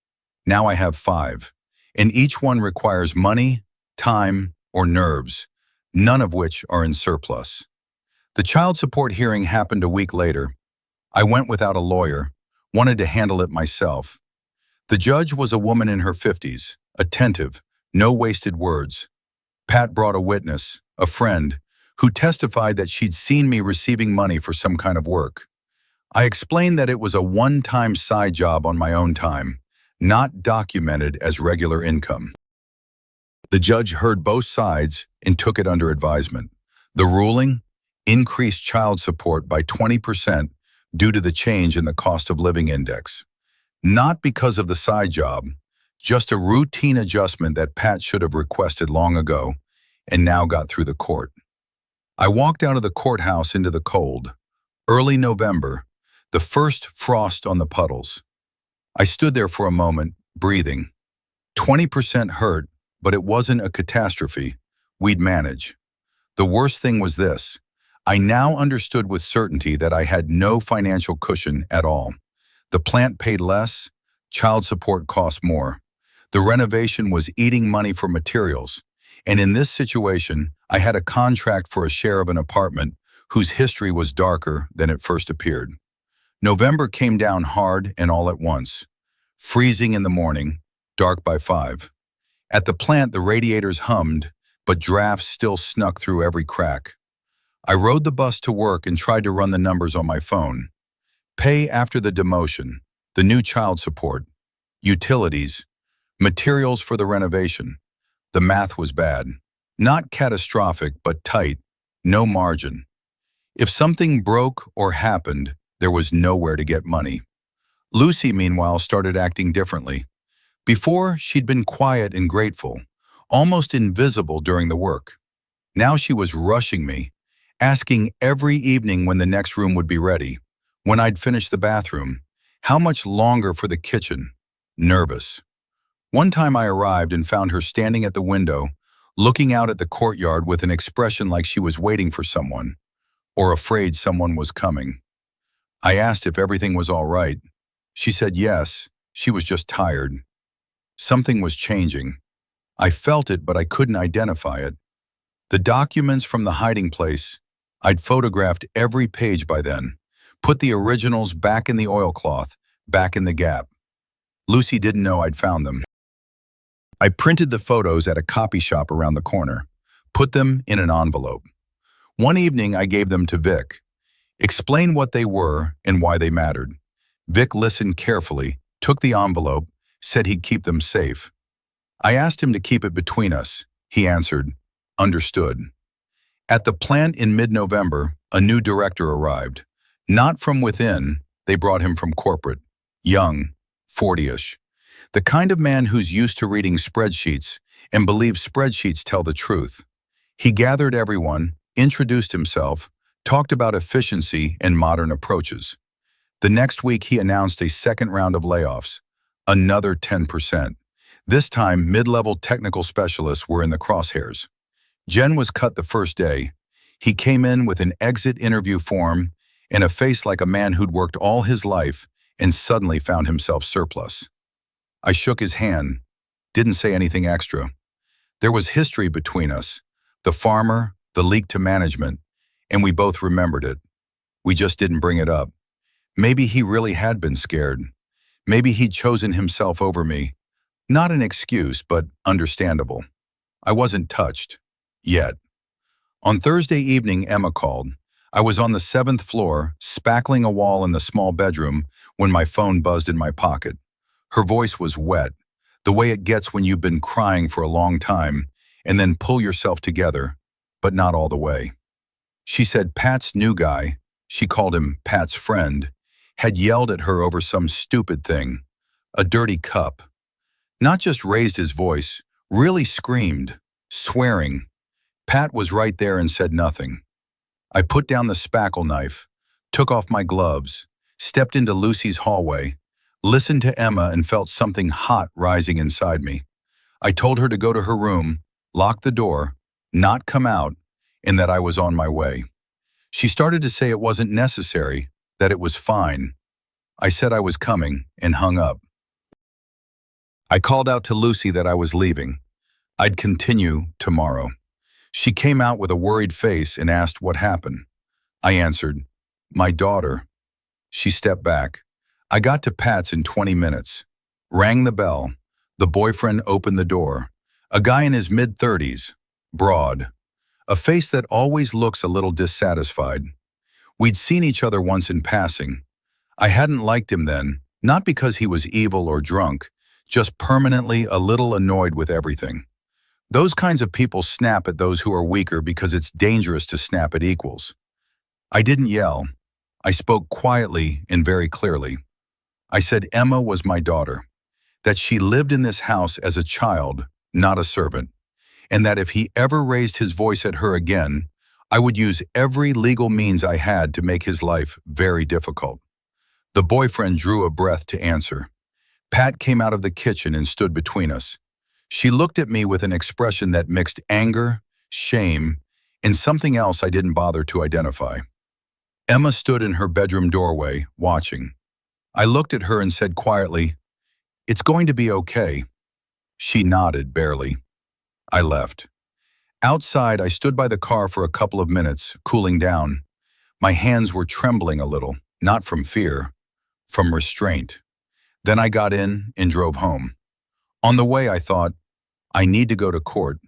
Now I have 5. And each one requires money, time, or nerves, none of which are in surplus. The child support hearing happened a week later. I went without a lawyer, wanted to handle it myself. The judge was a woman in her 50s, attentive, no wasted words. Pat brought a witness, a friend, who testified that she'd seen me receiving money for some kind of work. I explained that it was a one-time side job on my own time, not documented as regular income. The judge heard both sides and took it under advisement. The ruling? Increased child support by 20% due to the change in the cost of living index. Not because of the side job, just a routine adjustment that Pat should have requested long ago and now got through the court. I walked out of the courthouse into the cold. Early November, the first frost on the puddles. I stood there for a moment, breathing. 20% hurt, but it wasn't a catastrophe. We'd manage. The worst thing was this. I now understood with certainty that I had no financial cushion at all. The plant paid less, child support cost more. The renovation was eating money for materials. And in this situation, I had a contract for a share of an apartment whose history was darker than it first appeared. November came down hard and all at once. Freezing in the morning, dark by 5. At the plant, the radiators hummed, but drafts still snuck through every crack. I rode the bus to work and tried to run the numbers on my phone. Pay after the demotion, the new child support, utilities, materials for the renovation. The math was bad. Not catastrophic, but tight, no margin. If something broke or happened, there was nowhere to get money. Lucy, meanwhile, started acting differently. Before, she'd been quiet and grateful, almost invisible during the work. Now she was rushing me, asking every evening when the next room would be ready, when I'd finish the bathroom, how much longer for the kitchen. Nervous. One time I arrived and found her standing at the window, looking out at the courtyard with an expression like she was waiting for someone, or afraid someone was coming. I asked if everything was all right. She said yes, she was just tired. Something was changing. I felt it, but I couldn't identify it. The documents from the hiding place, I'd photographed every page by then, put the originals back in the oilcloth, back in the gap. Lucy didn't know I'd found them. I printed the photos at a copy shop around the corner, put them in an envelope. One evening, I gave them to Vic. Explained what they were and why they mattered. Vic listened carefully, took the envelope, said he'd keep them safe. I asked him to keep it between us. He answered, understood. At the plant in mid-November, a new director arrived. Not from within, they brought him from corporate. Young, 40-ish. The kind of man who's used to reading spreadsheets and believes spreadsheets tell the truth. He gathered everyone, introduced himself, talked about efficiency and modern approaches. The next week, he announced a second round of layoffs, another 10%. This time, mid-level technical specialists were in the crosshairs. Jen was cut the first day. He came in with an exit interview form and a face like a man who'd worked all his life and suddenly found himself surplus. I shook his hand, didn't say anything extra. There was history between us, the farmer, the leak to management, and we both remembered it. We just didn't bring it up. Maybe he really had been scared. Maybe he'd chosen himself over me. Not an excuse, but understandable. I wasn't touched. Yet. On Thursday evening, Emma called. I was on the 7th floor, spackling a wall in the small bedroom when my phone buzzed in my pocket. Her voice was wet, the way it gets when you've been crying for a long time and then pull yourself together, but not all the way. She said Pat's new guy, she called him Pat's friend, had yelled at her over some stupid thing, a dirty cup. Not just raised his voice, really screamed, swearing. Pat was right there and said nothing. I put down the spackle knife, took off my gloves, stepped into Lucy's hallway, listened to Emma and felt something hot rising inside me. I told her to go to her room, lock the door, not come out, and that I was on my way. She started to say it wasn't necessary, that it was fine. I said I was coming and hung up. I called out to Lucy that I was leaving. I'd continue tomorrow. She came out with a worried face and asked what happened. I answered, "My daughter." She stepped back. I got to Pat's in 20 minutes. Rang the bell. The boyfriend opened the door. A guy in his mid-30s, broad. A face that always looks a little dissatisfied. We'd seen each other once in passing. I hadn't liked him then, not because he was evil or drunk, just permanently a little annoyed with everything. Those kinds of people snap at those who are weaker because it's dangerous to snap at equals. I didn't yell. I spoke quietly and very clearly. I said Emma was my daughter, that she lived in this house as a child, not a servant, and that if he ever raised his voice at her again, I would use every legal means I had to make his life very difficult. The boyfriend drew a breath to answer. Pat came out of the kitchen and stood between us. She looked at me with an expression that mixed anger, shame, and something else I didn't bother to identify. Emma stood in her bedroom doorway, watching. I looked at her and said quietly, "It's going to be okay." She nodded, barely. I left. Outside, I stood by the car for a couple of minutes, cooling down. My hands were trembling a little, not from fear, from restraint. Then I got in and drove home. On the way, I thought, I need to go to court.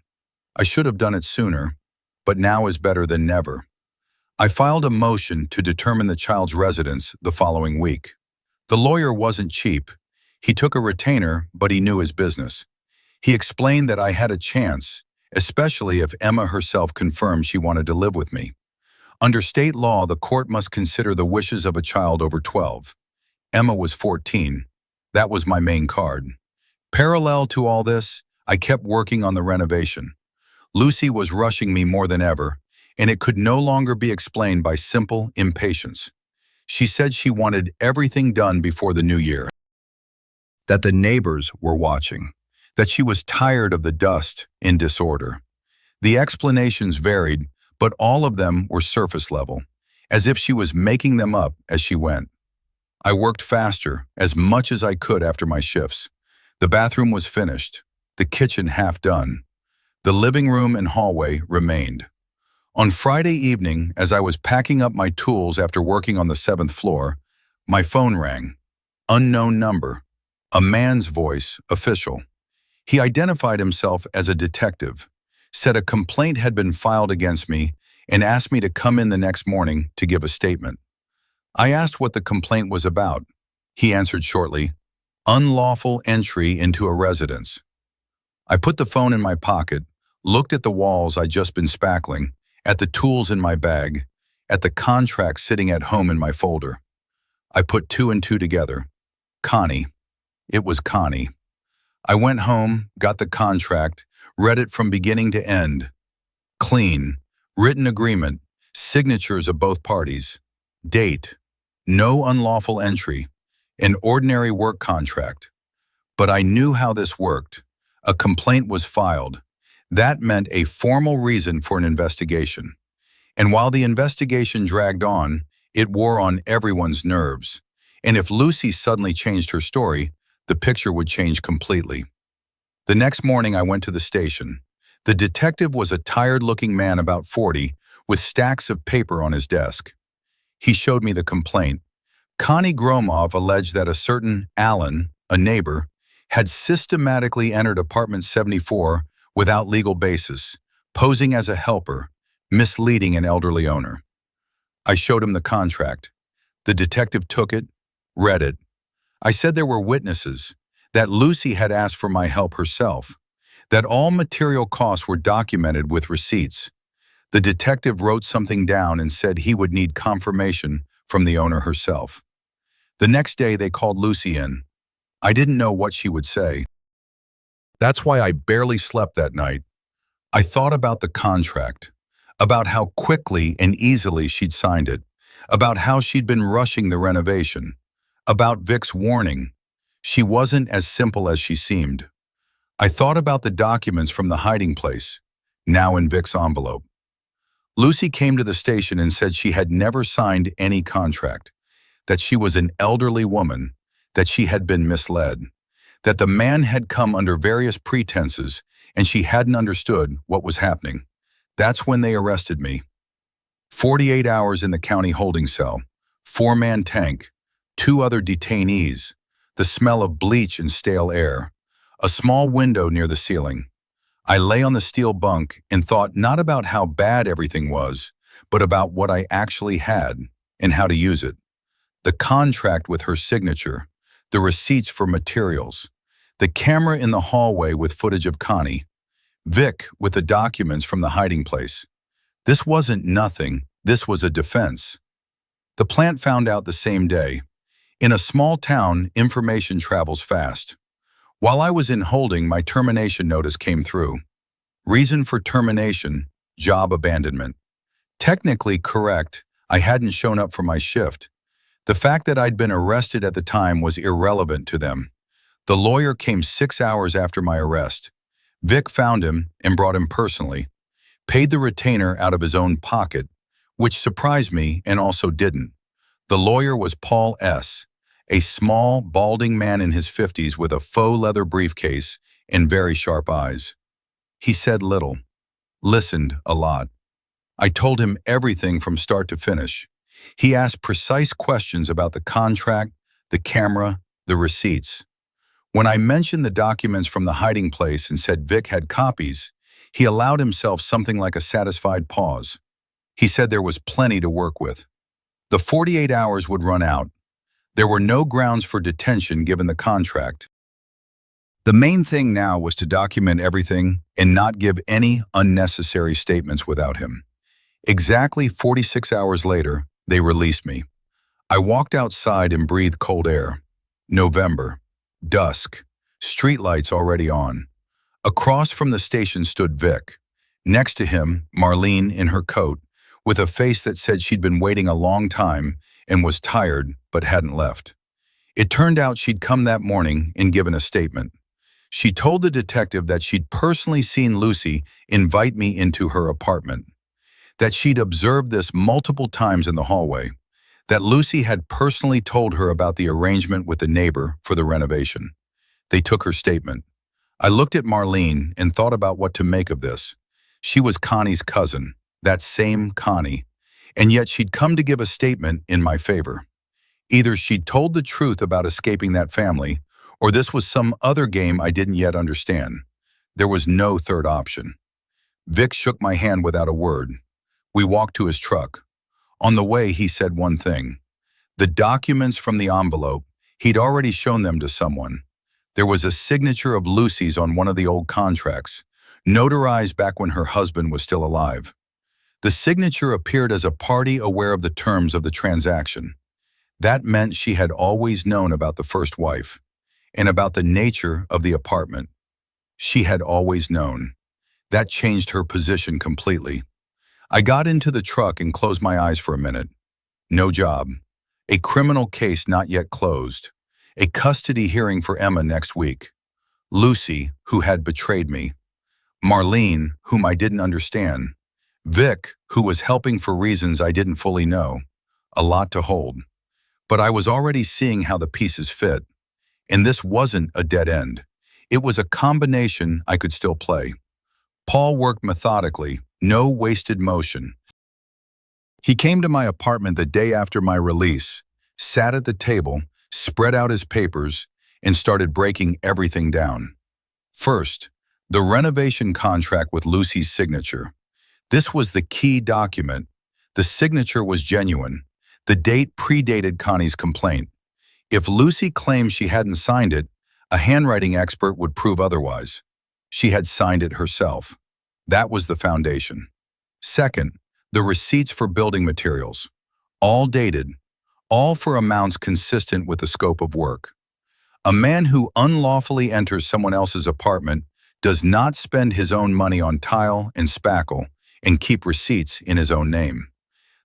I should have done it sooner, but now is better than never. I filed a motion to determine the child's residence the following week. The lawyer wasn't cheap. He took a retainer, but he knew his business. He explained that I had a chance, especially if Emma herself confirmed she wanted to live with me. Under state law, the court must consider the wishes of a child over 12. Emma was 14. That was my main card. Parallel to all this, I kept working on the renovation. Lucy was rushing me more than ever, and it could no longer be explained by simple impatience. She said she wanted everything done before the new year, that the neighbors were watching, that she was tired of the dust and disorder. The explanations varied, but all of them were surface level, as if she was making them up as she went. I worked faster, as much as I could after my shifts. The bathroom was finished, the kitchen half done. The living room and hallway remained. On Friday evening, as I was packing up my tools after working on the 7th floor, my phone rang. Unknown number. A man's voice, official. He identified himself as a detective, said a complaint had been filed against me, and asked me to come in the next morning to give a statement. I asked what the complaint was about. He answered shortly, "Unlawful entry into a residence." I put the phone in my pocket, looked at the walls I'd just been spackling, at the tools in my bag, at the contract sitting at home in my folder. I put 2 and 2 together. Connie. It was Connie. I went home, got the contract, read it from beginning to end. Clean, written agreement, signatures of both parties. Date. No unlawful entry. An ordinary work contract. But I knew how this worked. A complaint was filed. That meant a formal reason for an investigation. And while the investigation dragged on, it wore on everyone's nerves. And if Lucy suddenly changed her story, the picture would change completely. The next morning I went to the station. The detective was a tired-looking man about 40 with stacks of paper on his desk. He showed me the complaint. Connie Gromov alleged that a certain Alan, a neighbor, had systematically entered apartment 74 without legal basis, posing as a helper, misleading an elderly owner. I showed him the contract. The detective took it, read it. I said there were witnesses, that Lucy had asked for my help herself, that all material costs were documented with receipts. The detective wrote something down and said he would need confirmation from the owner herself. The next day they called Lucy in. I didn't know what she would say. That's why I barely slept that night. I thought about the contract, about how quickly and easily she'd signed it, about how she'd been rushing the renovation, about Vic's warning. She wasn't as simple as she seemed. I thought about the documents from the hiding place, now in Vic's envelope. Lucy came to the station and said she had never signed any contract, that she was an elderly woman, that she had been misled, that the man had come under various pretenses and she hadn't understood what was happening. That's when they arrested me. 48 hours in the county holding cell, 4-man tank, 2 other detainees, the smell of bleach and stale air, a small window near the ceiling. I lay on the steel bunk and thought not about how bad everything was, but about what I actually had and how to use it. The contract with her signature, the receipts for materials, the camera in the hallway with footage of Connie, Vic with the documents from the hiding place. This wasn't nothing, this was a defense. The plant found out the same day. In a small town, information travels fast. While I was in holding, my termination notice came through. Reason for termination, job abandonment. Technically correct, I hadn't shown up for my shift. The fact that I'd been arrested at the time was irrelevant to them. The lawyer came 6 hours after my arrest. Vic found him and brought him personally, paid the retainer out of his own pocket, which surprised me and also didn't. The lawyer was Paul S., a small, balding man in his 50s with a faux leather briefcase and very sharp eyes. He said little, listened a lot. I told him everything from start to finish. He asked precise questions about the contract, the camera, the receipts. When I mentioned the documents from the hiding place and said Vic had copies, he allowed himself something like a satisfied pause. He said there was plenty to work with. The 48 hours would run out. There were no grounds for detention given the contract. The main thing now was to document everything and not give any unnecessary statements without him. Exactly 46 hours later, they released me. I walked outside and breathed cold air. November. Dusk. Streetlights already on. Across from the station stood Vic. Next to him, Marlene in her coat, with a face that said she'd been waiting a long time and was tired but hadn't left. It turned out she'd come that morning and given a statement. She told the detective that she'd personally seen Lucy invite me into her apartment, that she'd observed this multiple times in the hallway, that Lucy had personally told her about the arrangement with the neighbor for the renovation. They took her statement. I looked at Marlene and thought about what to make of this. She was Connie's cousin, that same Connie, and yet she'd come to give a statement in my favor. Either she'd told the truth about escaping that family, or this was some other game I didn't yet understand. There was no third option. Vic shook my hand without a word. We walked to his truck. On the way, he said one thing. The documents from the envelope, he'd already shown them to someone. There was a signature of Lucy's on one of the old contracts, notarized back when her husband was still alive. The signature appeared as a party aware of the terms of the transaction. That meant she had always known about the first wife and about the nature of the apartment. She had always known. That changed her position completely. I got into the truck and closed my eyes for a minute. No job. A criminal case not yet closed. A custody hearing for Emma next week. Lucy, who had betrayed me. Marlene, whom I didn't understand. Vic, who was helping for reasons I didn't fully know. A lot to hold. But I was already seeing how the pieces fit. And this wasn't a dead end. It was a combination I could still play. Paul worked methodically, no wasted motion. He came to my apartment the day after my release, sat at the table, spread out his papers, and started breaking everything down. First, the renovation contract with Lucy's signature. This was the key document. The signature was genuine. The date predated Connie's complaint. If Lucy claimed she hadn't signed it, a handwriting expert would prove otherwise. She had signed it herself. That was the foundation. Second, the receipts for building materials. All dated, all for amounts consistent with the scope of work. A man who unlawfully enters someone else's apartment does not spend his own money on tile and spackle and keep receipts in his own name.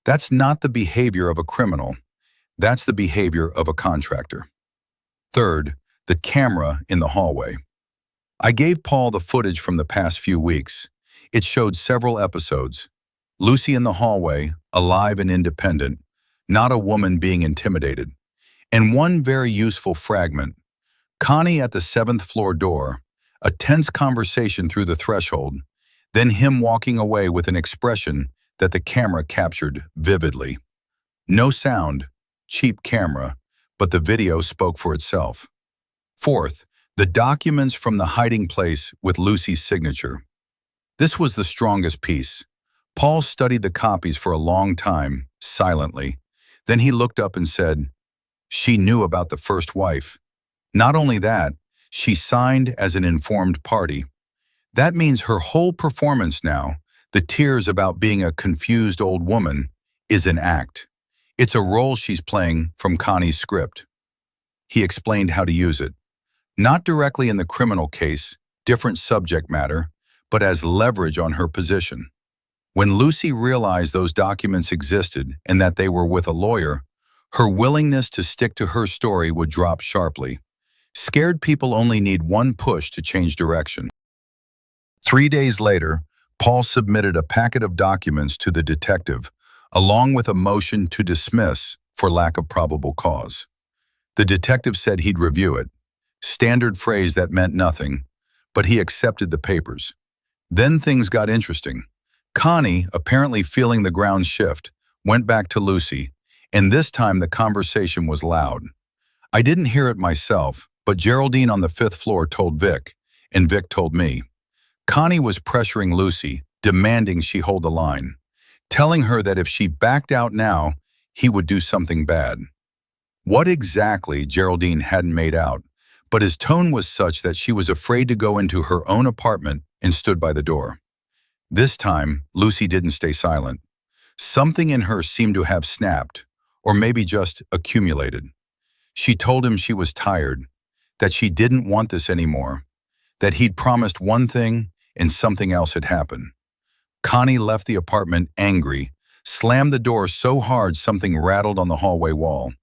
That's not the behavior of a criminal. That's the behavior of a contractor. Third, the camera in the hallway. I gave Paul the footage from the past few weeks. It showed several episodes. Lucy in the hallway, alive and independent, not a woman being intimidated. And one very useful fragment. Connie at the 7th floor door, a tense conversation through the threshold, then him walking away with an expression that the camera captured vividly. No sound, cheap camera, but the video spoke for itself. Fourth, the documents from the hiding place with Lucy's signature. This was the strongest piece. Paul studied the copies for a long time, silently. Then he looked up and said, "She knew about the first wife. Not only that, she signed as an informed party. That means her whole performance now, the tears about being a confused old woman, is an act. It's a role she's playing from Connie's script." He explained how to use it. Not directly in the criminal case, different subject matter, but as leverage on her position. When Lucy realized those documents existed and that they were with a lawyer, her willingness to stick to her story would drop sharply. Scared people only need one push to change direction. 3 days later, Paul submitted a packet of documents to the detective, along with a motion to dismiss for lack of probable cause. The detective said he'd review it. Standard phrase that meant nothing, but he accepted the papers. Then things got interesting. Connie, apparently feeling the ground shift, went back to Lucy, and this time the conversation was loud. I didn't hear it myself, but Geraldine on the 5th floor told Vic, and Vic told me. Connie was pressuring Lucy, demanding she hold the line, telling her that if she backed out now, he would do something bad. What exactly, Geraldine hadn't made out, but his tone was such that she was afraid to go into her own apartment and stood by the door. This time, Lucy didn't stay silent. Something in her seemed to have snapped, or maybe just accumulated. She told him she was tired, that she didn't want this anymore, that he'd promised one thing and something else had happened. Connie left the apartment angry, slammed the door so hard something rattled on the hallway wall.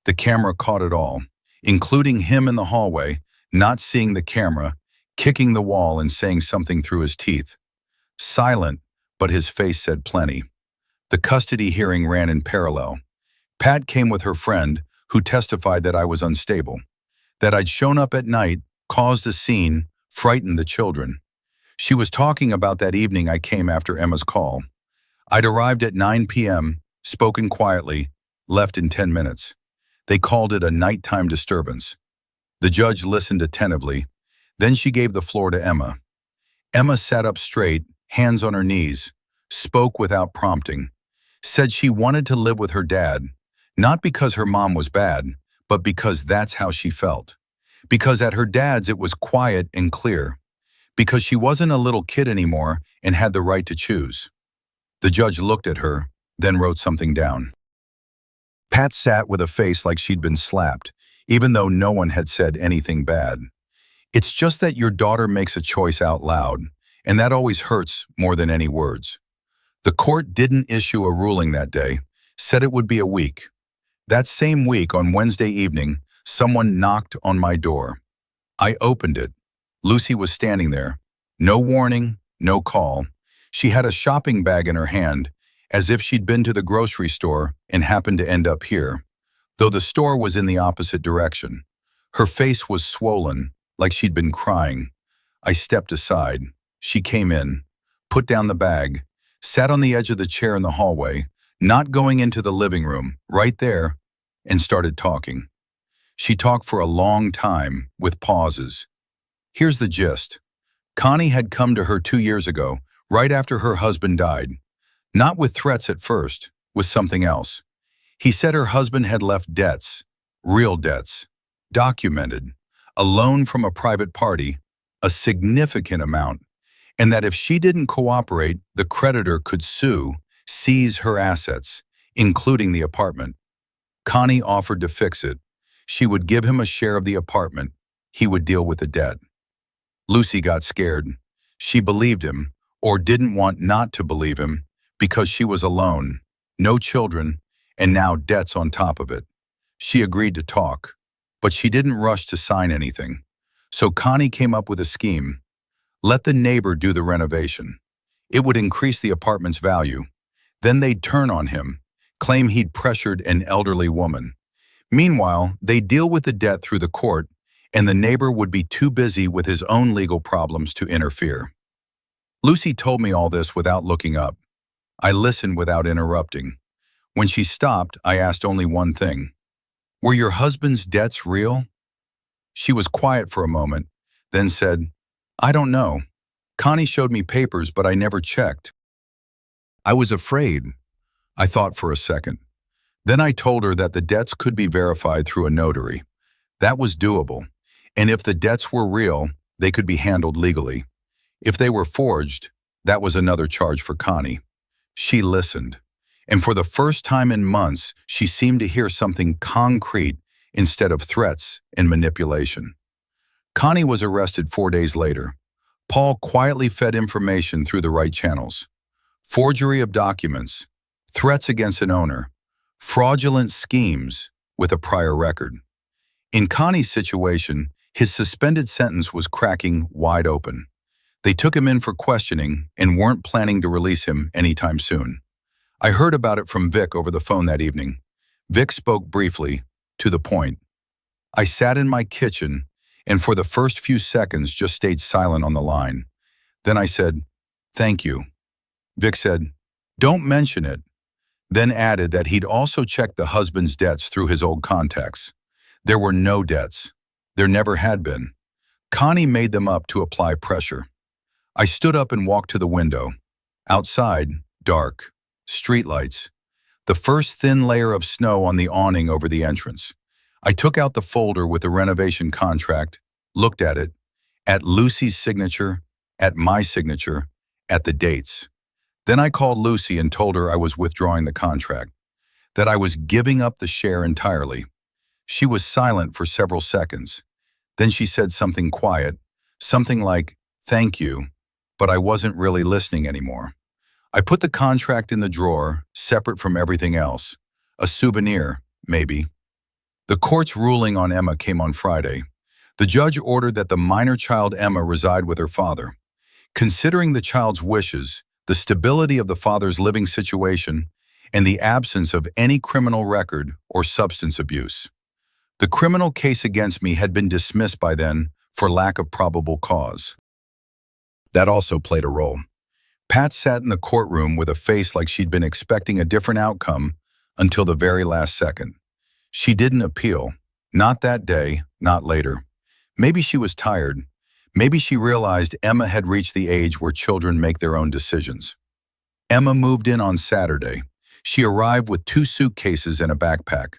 The camera caught it all, including him in the hallway, not seeing the camera, kicking the wall and saying something through his teeth. Silent, but his face said plenty. The custody hearing ran in parallel. Pat came with her friend, who testified that I was unstable, that I'd shown up at night, caused a scene, frightened the children. She was talking about that evening I came after Emma's call. I'd arrived at 9 p.m., spoken quietly, left in 10 minutes. They called it a nighttime disturbance. The judge listened attentively. Then she gave the floor to Emma. Emma sat up straight, hands on her knees, spoke without prompting, said she wanted to live with her dad, not because her mom was bad, but because that's how she felt. Because at her dad's it was quiet and clear. Because she wasn't a little kid anymore and had the right to choose. The judge looked at her, then wrote something down. Pat sat with a face like she'd been slapped, even though no one had said anything bad. It's just that your daughter makes a choice out loud, and that always hurts more than any words. The court didn't issue a ruling that day, said it would be a week. That same week, on Wednesday evening, someone knocked on my door. I opened it. Lucy was standing there. No warning, no call. She had a shopping bag in her hand, as if she'd been to the grocery store and happened to end up here, though the store was in the opposite direction. Her face was swollen, like she'd been crying. I stepped aside. She came in, put down the bag, sat on the edge of the chair in the hallway, not going into the living room, right there, and started talking. She talked for a long time, with pauses. Here's the gist. Connie had come to her 2 years ago, right after her husband died. Not with threats at first, with something else. He said her husband had left debts, real debts, documented, a loan from a private party, a significant amount, and that if she didn't cooperate, the creditor could sue, seize her assets, including the apartment. Connie offered to fix it. She would give him a share of the apartment. He would deal with the debt. Lucy got scared. She believed him, or didn't want not to believe him, because she was alone, no children, and now debts on top of it. She agreed to talk, but she didn't rush to sign anything. So Connie came up with a scheme. Let the neighbor do the renovation. It would increase the apartment's value. Then they'd turn on him, claim he'd pressured an elderly woman. Meanwhile, they'd deal with the debt through the court, and the neighbor would be too busy with his own legal problems to interfere. Lucy told me all this without looking up. I listened without interrupting. When she stopped, I asked only one thing. Were your husband's debts real? She was quiet for a moment, then said, I don't know. Connie showed me papers, but I never checked. I was afraid. I thought for a second. Then I told her that the debts could be verified through a notary. That was doable. And if the debts were real, they could be handled legally. If they were forged, that was another charge for Connie. She listened. And for the first time in months, she seemed to hear something concrete instead of threats and manipulation. Connie was arrested 4 days later. Paul quietly fed information through the right channels. Forgery of documents, threats against an owner, fraudulent schemes with a prior record. In Connie's situation, his suspended sentence was cracking wide open. They took him in for questioning and weren't planning to release him anytime soon. I heard about it from Vic over the phone that evening. Vic spoke briefly, to the point. I sat in my kitchen and for the first few seconds just stayed silent on the line. Then I said, thank you. Vic said, don't mention it. Then added that he'd also checked the husband's debts through his old contacts. There were no debts. There never had been. Connie made them up to apply pressure. I stood up and walked to the window. Outside, dark, streetlights, the first thin layer of snow on the awning over the entrance. I took out the folder with the renovation contract, looked at it, at Lucy's signature, at my signature, at the dates. Then I called Lucy and told her I was withdrawing the contract, that I was giving up the share entirely. She was silent for several seconds. Then she said something quiet, something like, thank you, but I wasn't really listening anymore. I put the contract in the drawer, separate from everything else. A souvenir, maybe. The court's ruling on Emma came on Friday. The judge ordered that the minor child Emma reside with her father. Considering the child's wishes, the stability of the father's living situation, and the absence of any criminal record or substance abuse. The criminal case against me had been dismissed by then for lack of probable cause. That also played a role. Pat sat in the courtroom with a face like she'd been expecting a different outcome until the very last second. She didn't appeal. Not that day, not later. Maybe she was tired. Maybe she realized Emma had reached the age where children make their own decisions. Emma moved in on Saturday. She arrived with 2 suitcases and a backpack,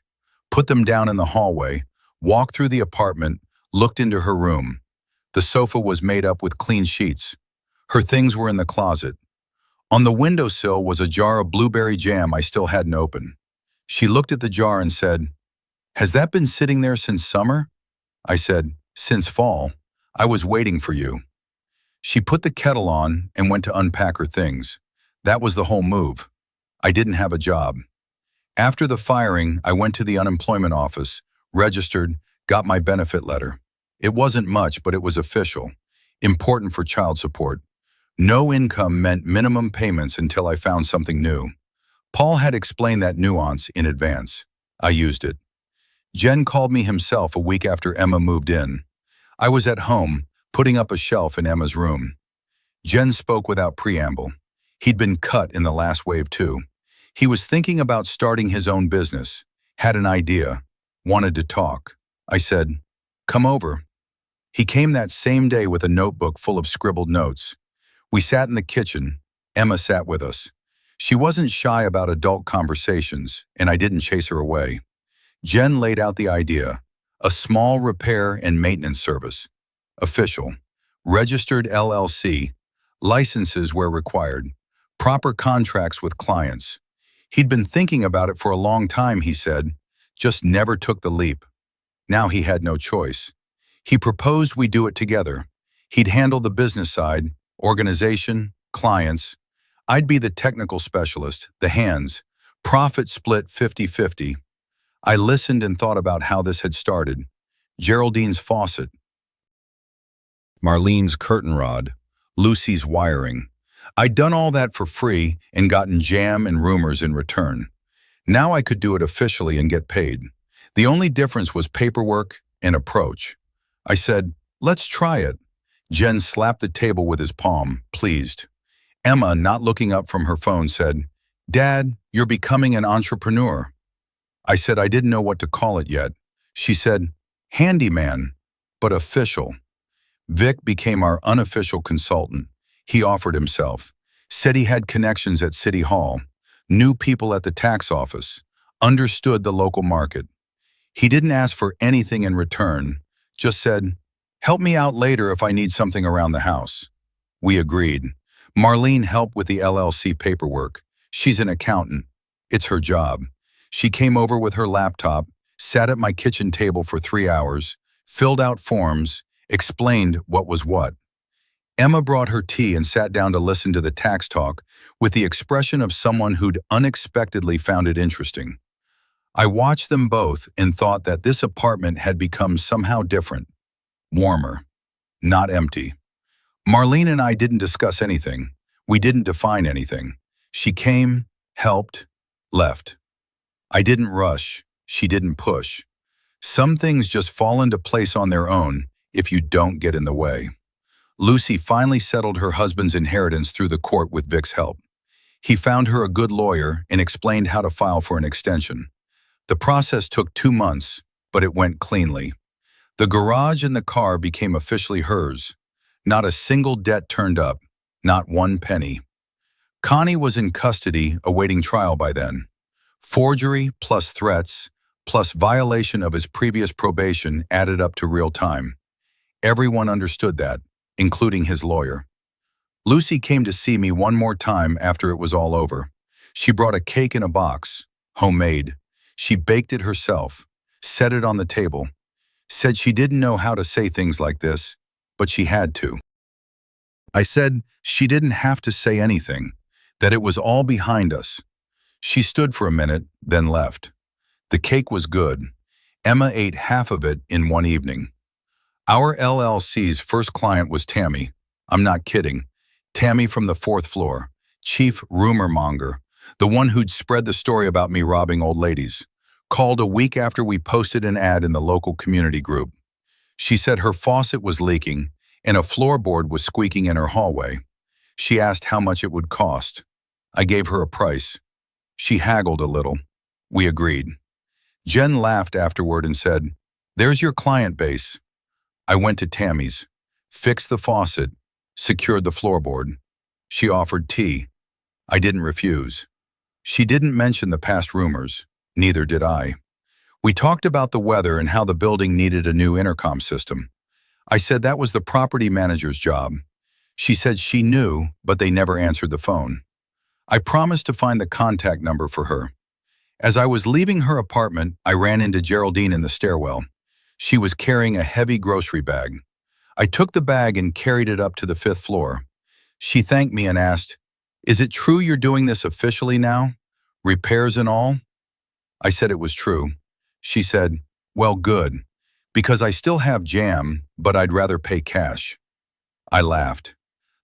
put them down in the hallway, walked through the apartment, looked into her room. The sofa was made up with clean sheets. Her things were in the closet. On the windowsill was a jar of blueberry jam I still hadn't opened. She looked at the jar and said, has that been sitting there since summer? I said, since fall. I was waiting for you. She put the kettle on and went to unpack her things. That was the whole move. I didn't have a job. After the firing, I went to the unemployment office, registered, got my benefit letter. It wasn't much, but it was official, important for child support. No income meant minimum payments until I found something new. Paul had explained that nuance in advance. I used it. Jen called me himself a week after Emma moved in. I was at home, putting up a shelf in Emma's room. Jen spoke without preamble. He'd been cut in the last wave too. He was thinking about starting his own business, had an idea, wanted to talk. I said, come over. He came that same day with a notebook full of scribbled notes. We sat in the kitchen, Emma sat with us. She wasn't shy about adult conversations, and I didn't chase her away. Jen laid out the idea: a small repair and maintenance service. Official. Registered LLC. Licenses where required. Proper contracts with clients. He'd been thinking about it for a long time, he said, just never took the leap. Now he had no choice. He proposed we do it together. He'd handle the business side, organization, clients. I'd be the technical specialist, the hands. Profit split 50-50. I listened and thought about how this had started. Geraldine's faucet, Marlene's curtain rod, Lucy's wiring. I'd done all that for free and gotten jam and rumors in return. Now I could do it officially and get paid. The only difference was paperwork and approach. I said, let's try it. Jen slapped the table with his palm, pleased. Emma, not looking up from her phone, said, Dad, you're becoming an entrepreneur. I said I didn't know what to call it yet. She said, handyman, but official. Vic became our unofficial consultant. He offered himself, said he had connections at City Hall, knew people at the tax office, understood the local market. He didn't ask for anything in return, just said, help me out later if I need something around the house. We agreed. Marlene helped with the LLC paperwork. She's an accountant. It's her job. She came over with her laptop, sat at my kitchen table for 3 hours, filled out forms, explained what was what. Emma brought her tea and sat down to listen to the tax talk with the expression of someone who'd unexpectedly found it interesting. I watched them both and thought that this apartment had become somehow different, warmer, not empty. Marlene and I didn't discuss anything. We didn't define anything. She came, helped, left. I didn't rush. She didn't push. Some things just fall into place on their own if you don't get in the way. Lucy finally settled her husband's inheritance through the court with Vic's help. He found her a good lawyer and explained how to file for an extension. The process took 2 months, but it went cleanly. The garage and the car became officially hers. Not a single debt turned up, not one penny. Connie was in custody awaiting trial by then. Forgery plus threats plus violation of his previous probation added up to real time. Everyone understood that, including his lawyer. Lucy came to see me one more time after it was all over. She brought a cake in a box, homemade. She baked it herself, set it on the table, said she didn't know how to say things like this, but she had to. I said she didn't have to say anything, that it was all behind us. She stood for a minute, then left. The cake was good. Emma ate half of it in one evening. Our LLC's first client was Tammy. I'm not kidding. Tammy from the 4th floor, chief rumor monger, the one who'd spread the story about me robbing old ladies, called a week after we posted an ad in the local community group. She said her faucet was leaking and a floorboard was squeaking in her hallway. She asked how much it would cost. I gave her a price. She haggled a little. We agreed. Jen laughed afterward and said, "There's your client base." I went to Tammy's, fixed the faucet, secured the floorboard. She offered tea. I didn't refuse. She didn't mention the past rumors. Neither did I. We talked about the weather and how the building needed a new intercom system. I said that was the property manager's job. She said she knew, but they never answered the phone. I promised to find the contact number for her. As I was leaving her apartment, I ran into Geraldine in the stairwell. She was carrying a heavy grocery bag. I took the bag and carried it up to the 5th floor. She thanked me and asked, "Is it true you're doing this officially now? Repairs and all?" I said it was true. She said, "Well, good, because I still have jam, but I'd rather pay cash." I laughed.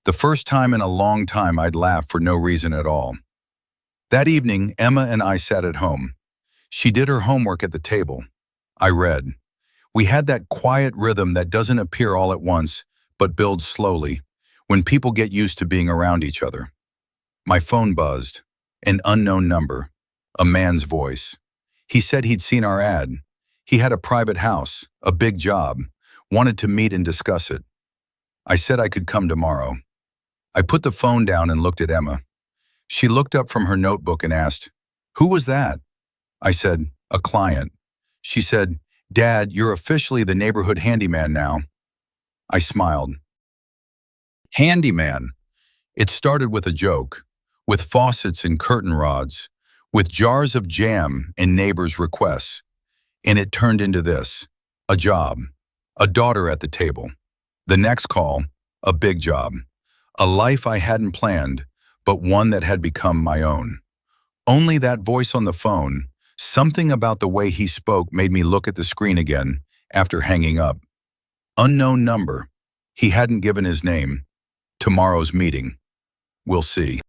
The first time in a long time I'd laughed for no reason at all. That evening, Emma and I sat at home. She did her homework at the table. I read. We had that quiet rhythm that doesn't appear all at once, but builds slowly, when people get used to being around each other. My phone buzzed. An unknown number. A man's voice. He said he'd seen our ad. He had a private house, a big job, wanted to meet and discuss it. I said I could come tomorrow. I put the phone down and looked at Emma. She looked up from her notebook and asked, "Who was that?" I said, "A client." She said, "Dad, you're officially the neighborhood handyman now." I smiled. Handyman. It started with a joke, with faucets and curtain rods, with jars of jam and neighbors' requests. And it turned into this: a job, a daughter at the table. The next call, a big job, a life I hadn't planned, but one that had become my own. Only that voice on the phone, something about the way he spoke made me look at the screen again after hanging up. Unknown number. He hadn't given his name. Tomorrow's meeting. We'll see.